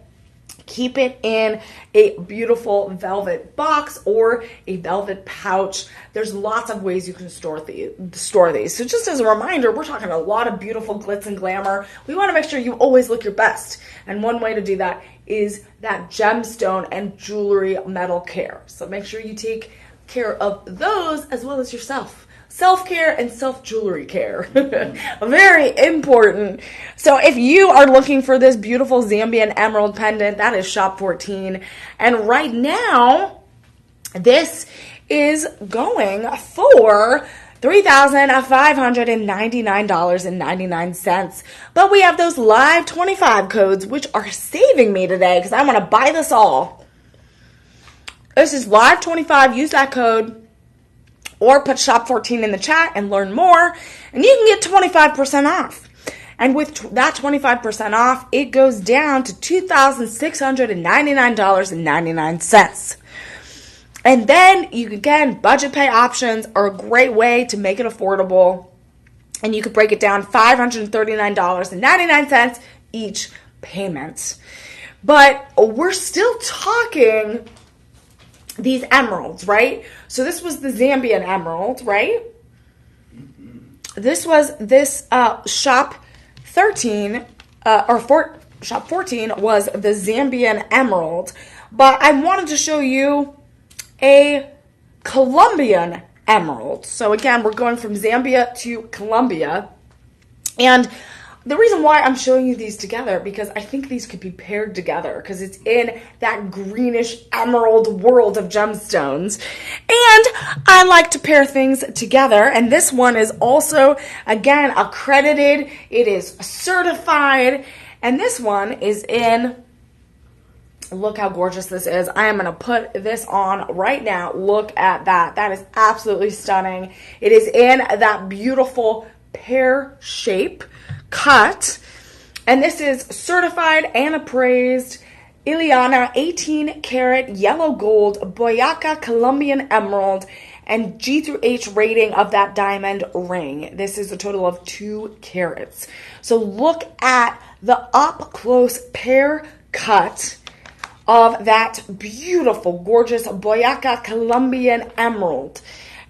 Speaker 1: Keep it in a beautiful velvet box or a velvet pouch. There's lots of ways you can store these. So just as a reminder, we're talking a lot of beautiful glitz and glamour. We want to make sure you always look your best. And one way to do that is that gemstone and jewelry metal care. So make sure you take care of those as well as yourself. Self-care and self-jewelry care. Very important. So if you are looking for this beautiful Zambian emerald pendant, that is shop 14. And right now, this is going for $3,599.99. But we have those live 25 codes, which are saving me today because I want to buy this all. This is live 25. Use that code. Or put shop 14 in the chat and learn more. And you can get 25% off. And with that 25% off, it goes down to $2,699.99. And then, budget pay options are a great way to make it affordable. And you could break it down $539.99 each payment. But we're still talking these emeralds, right? So this was the Zambian emerald, right? This was shop 13, shop 14 was the Zambian emerald. But I wanted to show you a Colombian emerald. So again, we're going from Zambia to Colombia. And the reason why I'm showing you these together, because I think these could be paired together because it's in that greenish emerald world of gemstones. And I like to pair things together. And this one is also, again, accredited. It is certified. And this one is in, look how gorgeous this is. I am going to put this on right now. Look at that. That is absolutely stunning. It is in that beautiful pear shape cut, and this is certified and appraised Ileana 18 karat yellow gold Boyaca Colombian emerald and G through H rating of that diamond ring. This is a total of 2 carats. So look at the up close pear cut of that beautiful, gorgeous Boyaca Colombian emerald.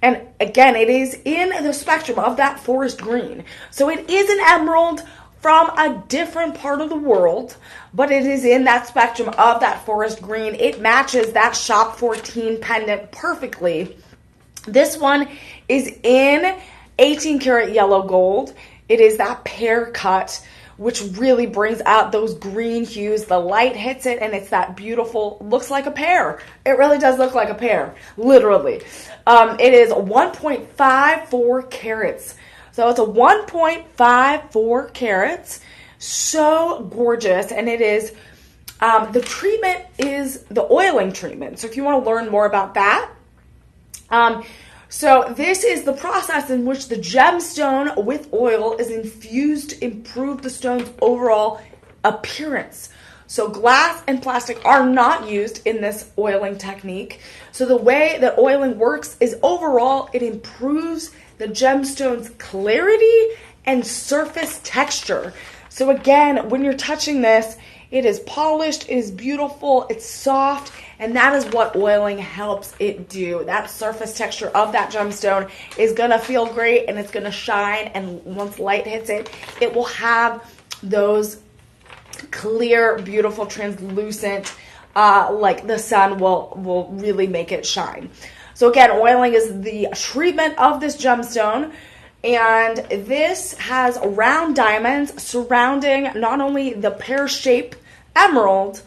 Speaker 1: And again, it is in the spectrum of that forest green. So it is an emerald from a different part of the world, but it is in that spectrum of that forest green. It matches that shop 14 pendant perfectly. This one is in 18 karat yellow gold. It is that pear cut, which really brings out those green hues. The light hits it and it's that beautiful, looks like a pear. It really does look like a pear, literally. It is 1.54 carats. So it's a 1.54 carats. So gorgeous. And it is, the treatment is the oiling treatment. So if you want to learn more about that, so this is the process in which the gemstone with oil is infused to improve the stone's overall appearance. So glass and plastic are not used in this oiling technique. So the way that oiling works is overall it improves the gemstone's clarity and surface texture. So again, when you're touching this, it is polished, it is beautiful, it's soft, and that is what oiling helps it do. That surface texture of that gemstone is gonna feel great and it's gonna shine, and once light hits it, it will have those clear, beautiful, translucent, like the sun will really make it shine. So again, oiling is the treatment of this gemstone. And this has round diamonds surrounding not only the pear-shaped emerald,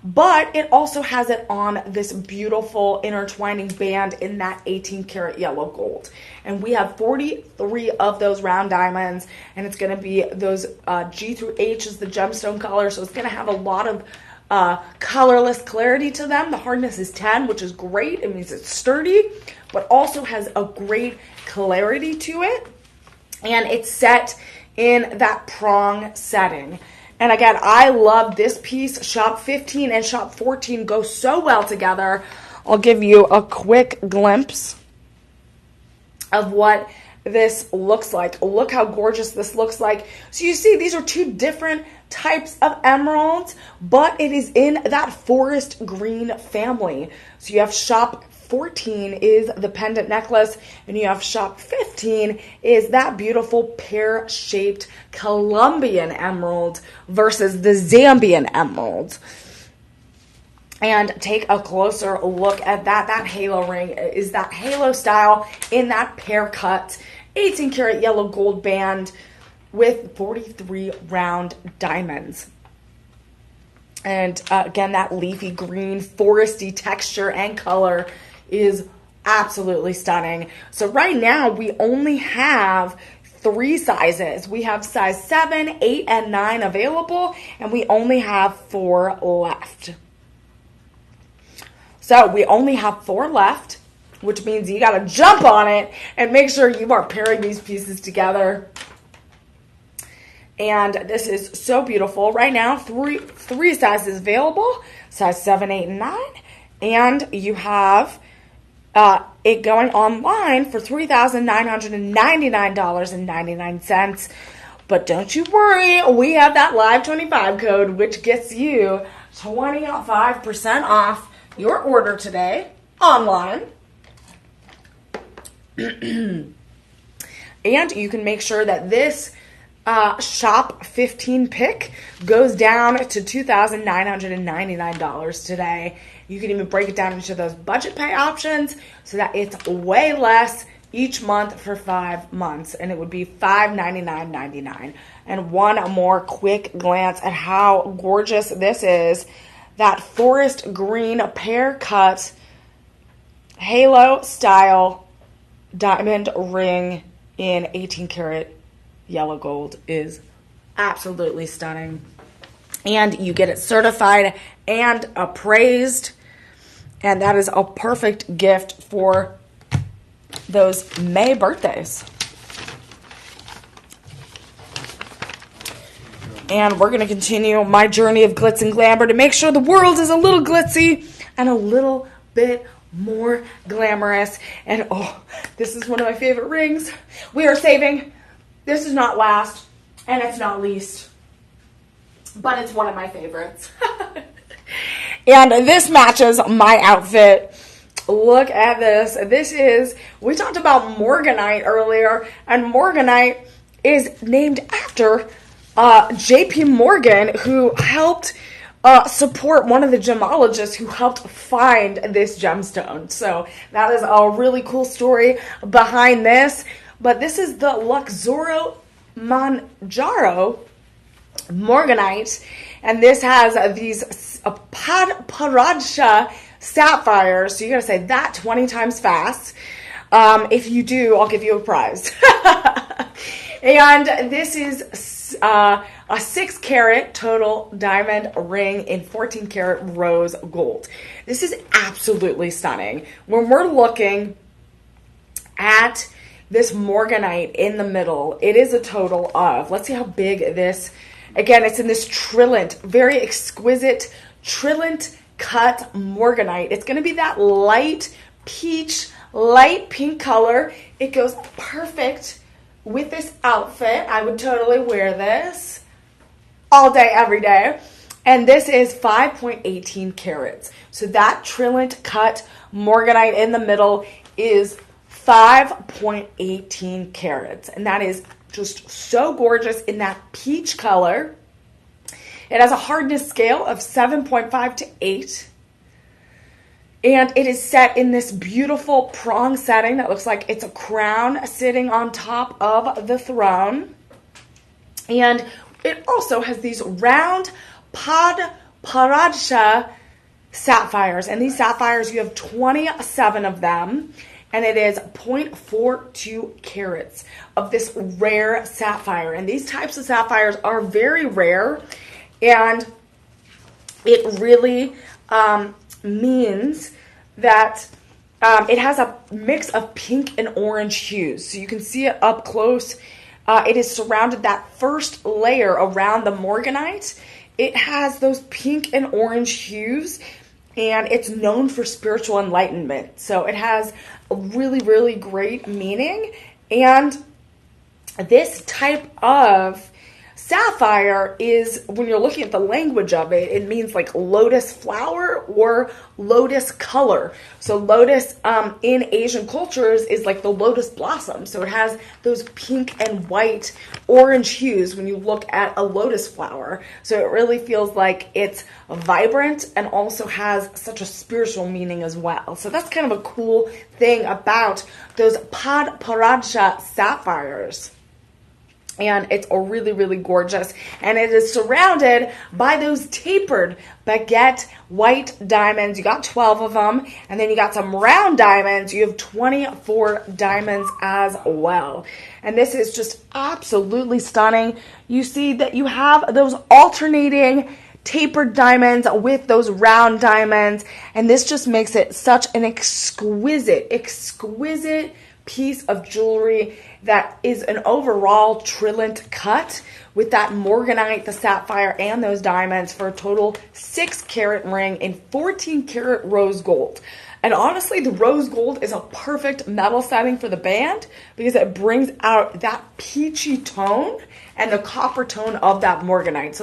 Speaker 1: but it also has it on this beautiful intertwining band in that 18 karat yellow gold. And we have 43 of those round diamonds, and it's going to be those G through H is the gemstone color, so it's going to have a lot of colorless clarity to them. The hardness is 10, which is great. It means it's sturdy, but also has a great clarity to it. And it's set in that prong setting. And again, I love this piece. Shop 15 and shop 14 go so well together. I'll give you a quick glimpse of what this looks like. Look how gorgeous this looks like. So you see, these are two different types of emeralds, but it is in that forest green family. So you have shop 14 is the pendant necklace, and you have shop 15 is that beautiful pear-shaped Colombian emerald versus the Zambian emerald. And take a closer look at that. That halo ring is that halo style in that pear cut, 18 karat yellow gold band with 43 round diamonds. And again, that leafy green, foresty texture and color is absolutely stunning. So right now we only have 3 sizes. We have size 7, 8, and 9 available, and we only have 4 left. So we only have 4 left, which means you got to jump on it and make sure you are pairing these pieces together. And this is so beautiful. Right now, three sizes available, size 7, 8, and 9. And you have it going online for $3,999.99. But don't you worry, we have that Live 25 code, which gets you 25% off your order today online. And you can make sure that this shop 15 pick goes down to $2,999 today. You can even break it down into those budget pay options so that it's way less each month for 5 months, and it would be $599.99. And one more quick glance at how gorgeous this is. That forest green pear cut halo style diamond ring in 18 karat yellow gold is absolutely stunning. And you get it certified and appraised. And that is a perfect gift for those May birthdays. And we're going to continue my journey of glitz and glamour to make sure the world is a little glitzy and a little bit more glamorous. And oh, this is one of my favorite rings. We are saving. This is not last, and it's not least, but it's one of my favorites. And this matches my outfit. Look at this. This is, we talked about Morganite earlier, and Morganite is named after J.P. Morgan, who helped support one of the gemologists who helped find this gemstone. So that is a really cool story behind this. But this is the Luxoro Manjaro Morganite, and this has these Paradsha sapphires. So you gotta say that 20 times fast. If you do, I'll give you a prize. And this is a 6 karat total diamond ring in 14 karat rose gold. This is absolutely stunning. When we're looking at this Morganite in the middle, it is a total of, let's see how big this, again, it's in this trillant, very exquisite trillant cut Morganite. It's going to be that light peach, light pink color. It goes perfect with this outfit. I would totally wear this all day, every day. And this is 5.18 carats. So that trillant cut Morganite in the middle is 5.18 carats. And that is just so gorgeous in that peach color. It has a hardness scale of 7.5 to 8. And it is set in this beautiful prong setting that looks like it's a crown sitting on top of the throne. And it also has these round Paradsha sapphires. And these sapphires, you have 27 of them. And it is 0.42 carats of this rare sapphire. And these types of sapphires are very rare. And it really means that it has a mix of pink and orange hues. So you can see it up close. It is surrounded, that first layer around the Morganite. It has those pink and orange hues. And it's known for spiritual enlightenment. So it has a really, really great meaning. And this type of sapphire is, when you're looking at the language of it, it means like lotus flower or lotus color. So lotus in Asian cultures is like the lotus blossom. So it has those pink and white, orange hues when you look at a lotus flower. So it really feels like it's vibrant and also has such a spiritual meaning as well. So that's kind of a cool thing about those Padparaja sapphires. And it's really, really gorgeous. And it is surrounded by those tapered baguette white diamonds. You got 12 of them. And then you got some round diamonds. You have 24 diamonds as well. And this is just absolutely stunning. You see that you have those alternating tapered diamonds with those round diamonds. And this just makes it such an exquisite piece of jewelry that is an overall trilliant cut with that morganite, the sapphire, and those diamonds for a total 6-carat ring in 14-karat rose gold. And honestly, the rose gold is a perfect metal setting for the band because it brings out that peachy tone and the copper tone of that morganite.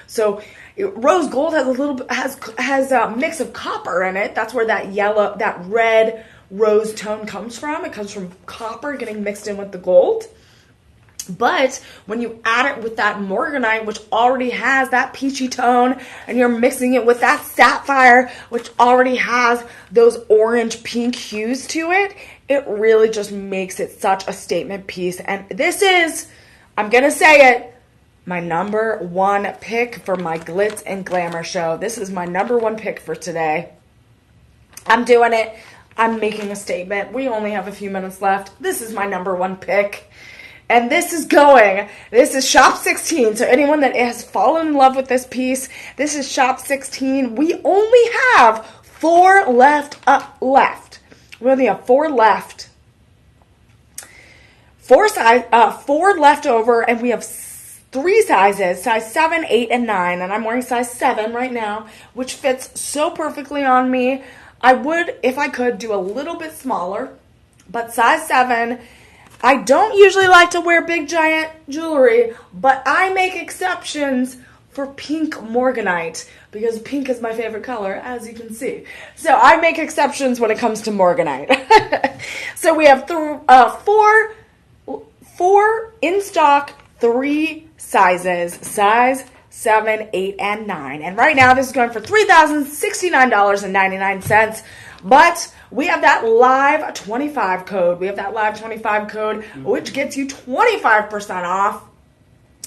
Speaker 1: So rose gold has a little bit has a mix of copper in it. That's where that red rose tone comes from. It comes from copper getting mixed in with the gold. But when you add it with that morganite, which already has that peachy tone, and you're mixing it with that sapphire, which already has those orange pink hues to it, it really just makes it such a statement piece. And this is, I'm going to say it, my number one pick for my Glitz and Glamour show. This is my number one pick for today. I'm doing it. I'm making a statement. We only have a few minutes left. This is my number one pick. And this is Shop 16. So anyone that has fallen in love with this piece, this is Shop 16. We only have 4 left. We only have 4 left. 4 left over, and we have 3 sizes, size 7, 8, and 9. And I'm wearing size 7 right now, which fits so perfectly on me. I would, if I could, do a little bit smaller, but size 7. I don't usually like to wear big giant jewelry, but I make exceptions for pink morganite because pink is my favorite color, as you can see. So I make exceptions when it comes to morganite. So we have 4 in stock, 3 sizes, size 7, 8, and 9. And right now this is going for $3,069.99. But we have that live 25 code. Which gets you 25% off.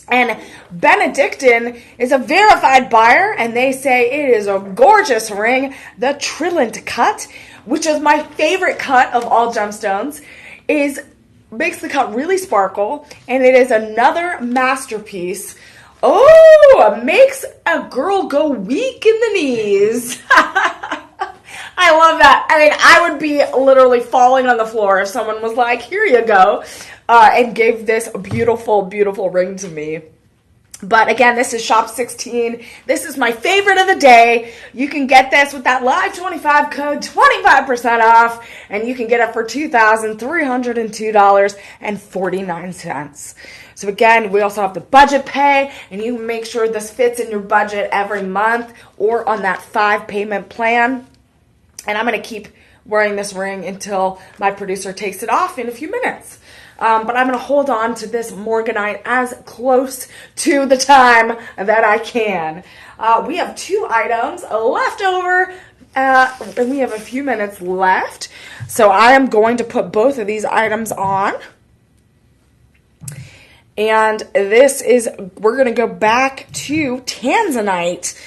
Speaker 1: And Benedictine is a verified buyer, and they say it is a gorgeous ring. The Trilliant cut, which is my favorite cut of all gemstones, makes the cut really sparkle, and it is another masterpiece. Oh, makes a girl go weak in the knees. I love that. I mean, I would be literally falling on the floor if someone was like, here you go, and gave this beautiful, beautiful ring to me. But again, this is Shop 16. This is my favorite of the day. You can get this with that live 25 code, 25% off, and you can get it for $2,302.49. So again, we also have the budget pay, and you can make sure this fits in your budget every month or on that 5-payment plan. And I'm going to keep wearing this ring until my producer takes it off in a few minutes. But I'm going to hold on to this morganite as close to the time that I can. We have 2 items left over, and we have a few minutes left. So I am going to put both of these items on. And we're going to go back to Tanzanite.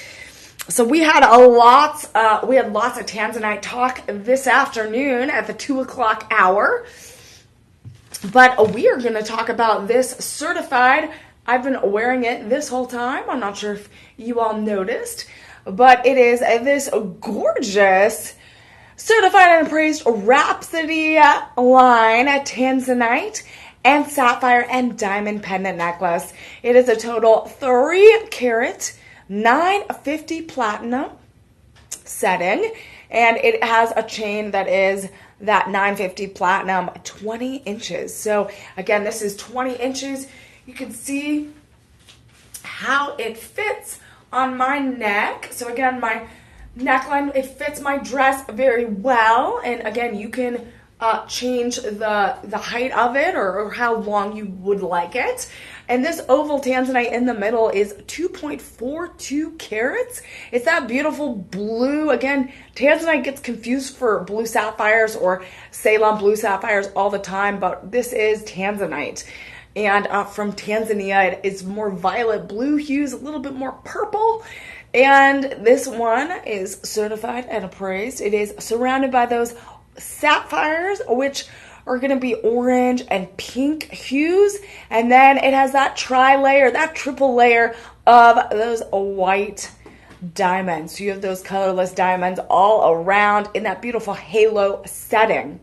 Speaker 1: So we had lots of Tanzanite talk this afternoon at the 2 o'clock hour. But we are going to talk about this certified. I've been wearing it this whole time. I'm not sure if you all noticed. But it is this gorgeous certified and appraised Rhapsody line at Tanzanite and sapphire and diamond pendant necklace. It is a total 3-carat 950 platinum setting. And it has a chain that is that 950 platinum 20 inches. So again, this is 20 inches. You can see how it fits on my neck. So again, my neckline, it fits my dress very well. And again, you can change the height of it or how long you would like it. And this oval tanzanite in the middle is 2.42 carats. It's that beautiful blue. Again, tanzanite gets confused for blue sapphires or Ceylon blue sapphires all the time, but this is tanzanite. And from Tanzania, it is more violet blue hues, a little bit more purple. And this one is certified and appraised. It is surrounded by those sapphires, which are going to be orange and pink hues. And then it has that tri-layer, that triple layer of those white diamonds. So you have those colorless diamonds all around in that beautiful halo setting.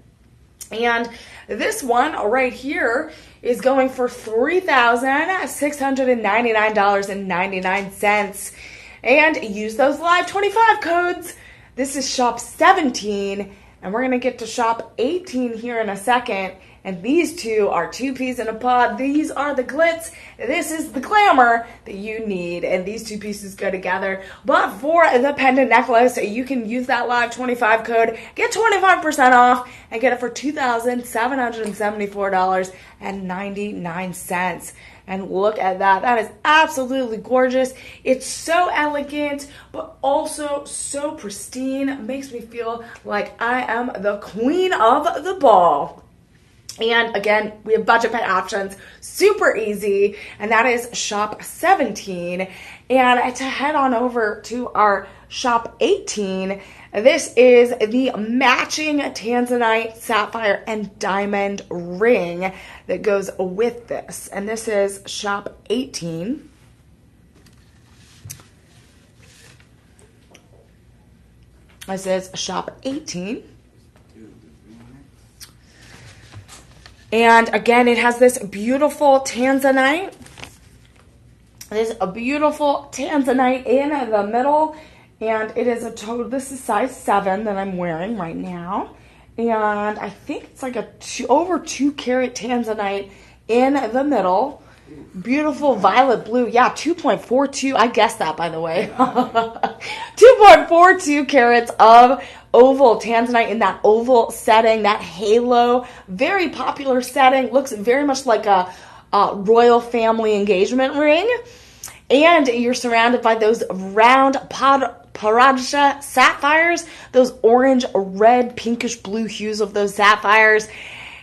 Speaker 1: And this one right here is going for $3,699.99. And use those live 25 codes. This is shop 17. And we're going to get to shop 18 here in a second. And these two are two peas in a pod. These are the glitz. This is the glamour that you need. And these two pieces go together. But for the pendant necklace, you can use that live 25 code. Get 25% off and get it for $2,774.99. And look at that. That is absolutely gorgeous. It's so elegant, but also so pristine. It makes me feel like I am the queen of the ball. And again, we have budget pay options, super easy, and that is shop 17. And to head on over to our shop 18, this is the matching tanzanite, sapphire, and diamond ring that goes with this. And this is shop 18. This is shop 18. And again, it has this beautiful tanzanite. There's a beautiful tanzanite in the middle. And it is a total, this is size 7 that I'm wearing right now. And I think it's like over 2 carat tanzanite in the middle. Beautiful violet blue. Yeah, 2.42. I guessed that, by the way. 2.42 carats of oval tanzanite in that oval setting, that halo. Very popular setting. Looks very much like a royal family engagement ring. And you're surrounded by those round Paraja sapphires, those orange, red, pinkish blue hues of those sapphires.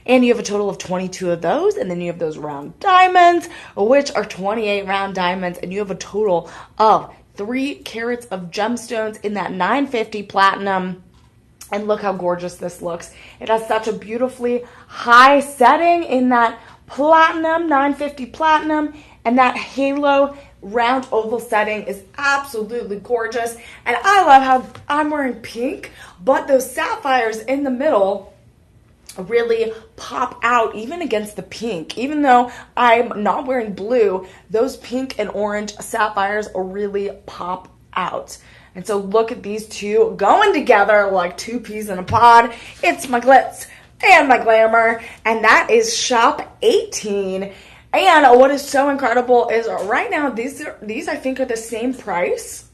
Speaker 1: And you have a total of 22 of those. And then you have those round diamonds, which are 28 round diamonds. And you have a total of 3 carats of gemstones in that 950 platinum. And look how gorgeous this looks. It has such a beautifully high setting in that platinum, 950 platinum. And that halo round oval setting is absolutely gorgeous. And I love how I'm wearing pink, but those sapphires in the middle really pop out even against the pink. Even though I'm not wearing blue, those pink and orange sapphires really pop out. And so look at these two going together like 2 peas in a pod. It's my glitz and my glamour. And that is shop 18. And what is so incredible is right now, these I think are the same price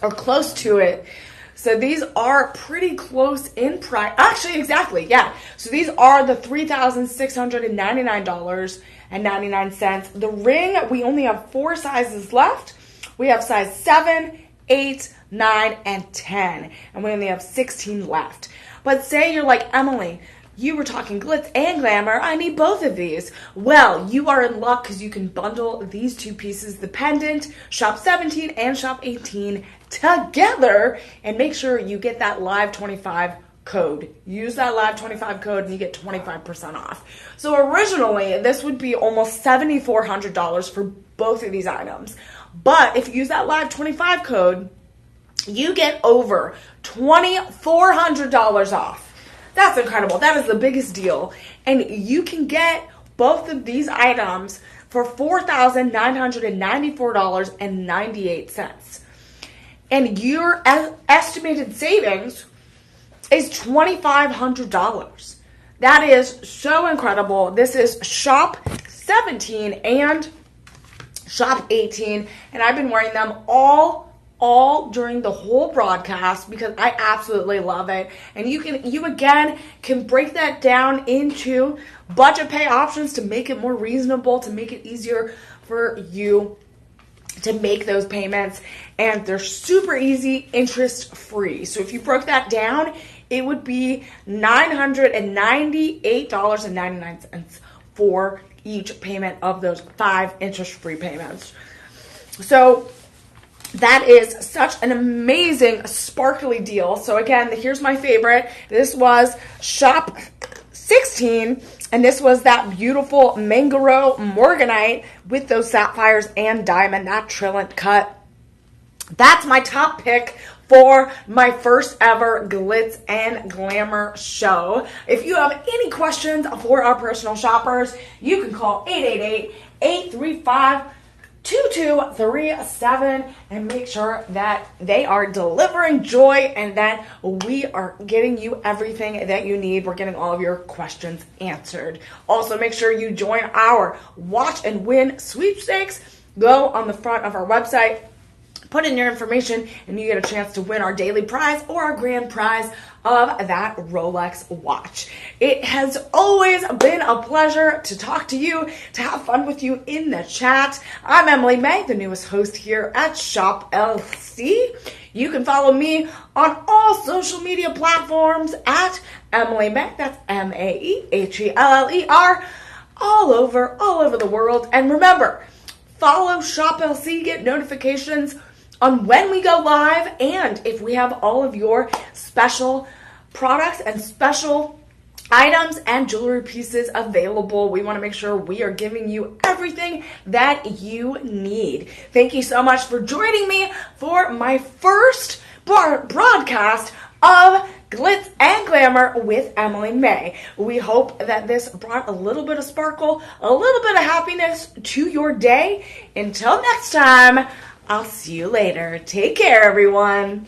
Speaker 1: or close to it. So these are pretty close in price. Actually, exactly, yeah. So these are the $3,699.99. The ring, we only have 4 sizes left. We have size 7, 8, 9, and 10. And we only have 16 left. But say you're like, Emily, you were talking glitz and glamour. I need both of these. Well, you are in luck because you can bundle these 2 pieces, the pendant, shop 17 and shop 18 together, and make sure you get that live 25 code. Use that live 25 code and you get 25% off. So originally, this would be almost $7,400 for both of these items. But if you use that live 25 code, you get over $2,400 off. That's incredible. That is the biggest deal. And you can get both of these items for $4,994.98. and your estimated savings is $2,500. That is so incredible. This is Shop 17 and Shop 18, and I've been wearing them all during the whole broadcast because I absolutely love it. And you again can break that down into budget pay options to make it more reasonable, to make it easier for you to make those payments. And they're super easy, interest free. So if you broke that down, it would be $998.99 for each payment of those 5 interest-free payments. So that is such an amazing, sparkly deal. So again, here's my favorite. This was Shop 16, and this was that beautiful Mangaro Morganite with those sapphires and diamond, that Trillant cut. That's my top pick for my first ever Glitz and Glamour show. If you have any questions for our personal shoppers, you can call 888-835-2237 and make sure that they are delivering joy and that we are getting you everything that you need. We're getting all of your questions answered. Also, make sure you join our Watch and Win sweepstakes. Go on the front of our website, put in your information, and you get a chance to win our daily prize or our grand prize of that Rolex watch. It has always been a pleasure to talk to you, to have fun with you in the chat. I'm Emily Mae, the newest host here at Shop LC. You can follow me on all social media platforms at Emily Mae. That's MAEHELLER, all over the world. And remember, follow Shop LC, get notifications on when we go live, and if we have all of your special products and special items and jewelry pieces available. We want to make sure we are giving you everything that you need. Thank you so much for joining me for my first broadcast of Glitz and Glamour with Emily Mae. We hope that this brought a little bit of sparkle, a little bit of happiness to your day. Until next time, I'll see you later. Take care, everyone.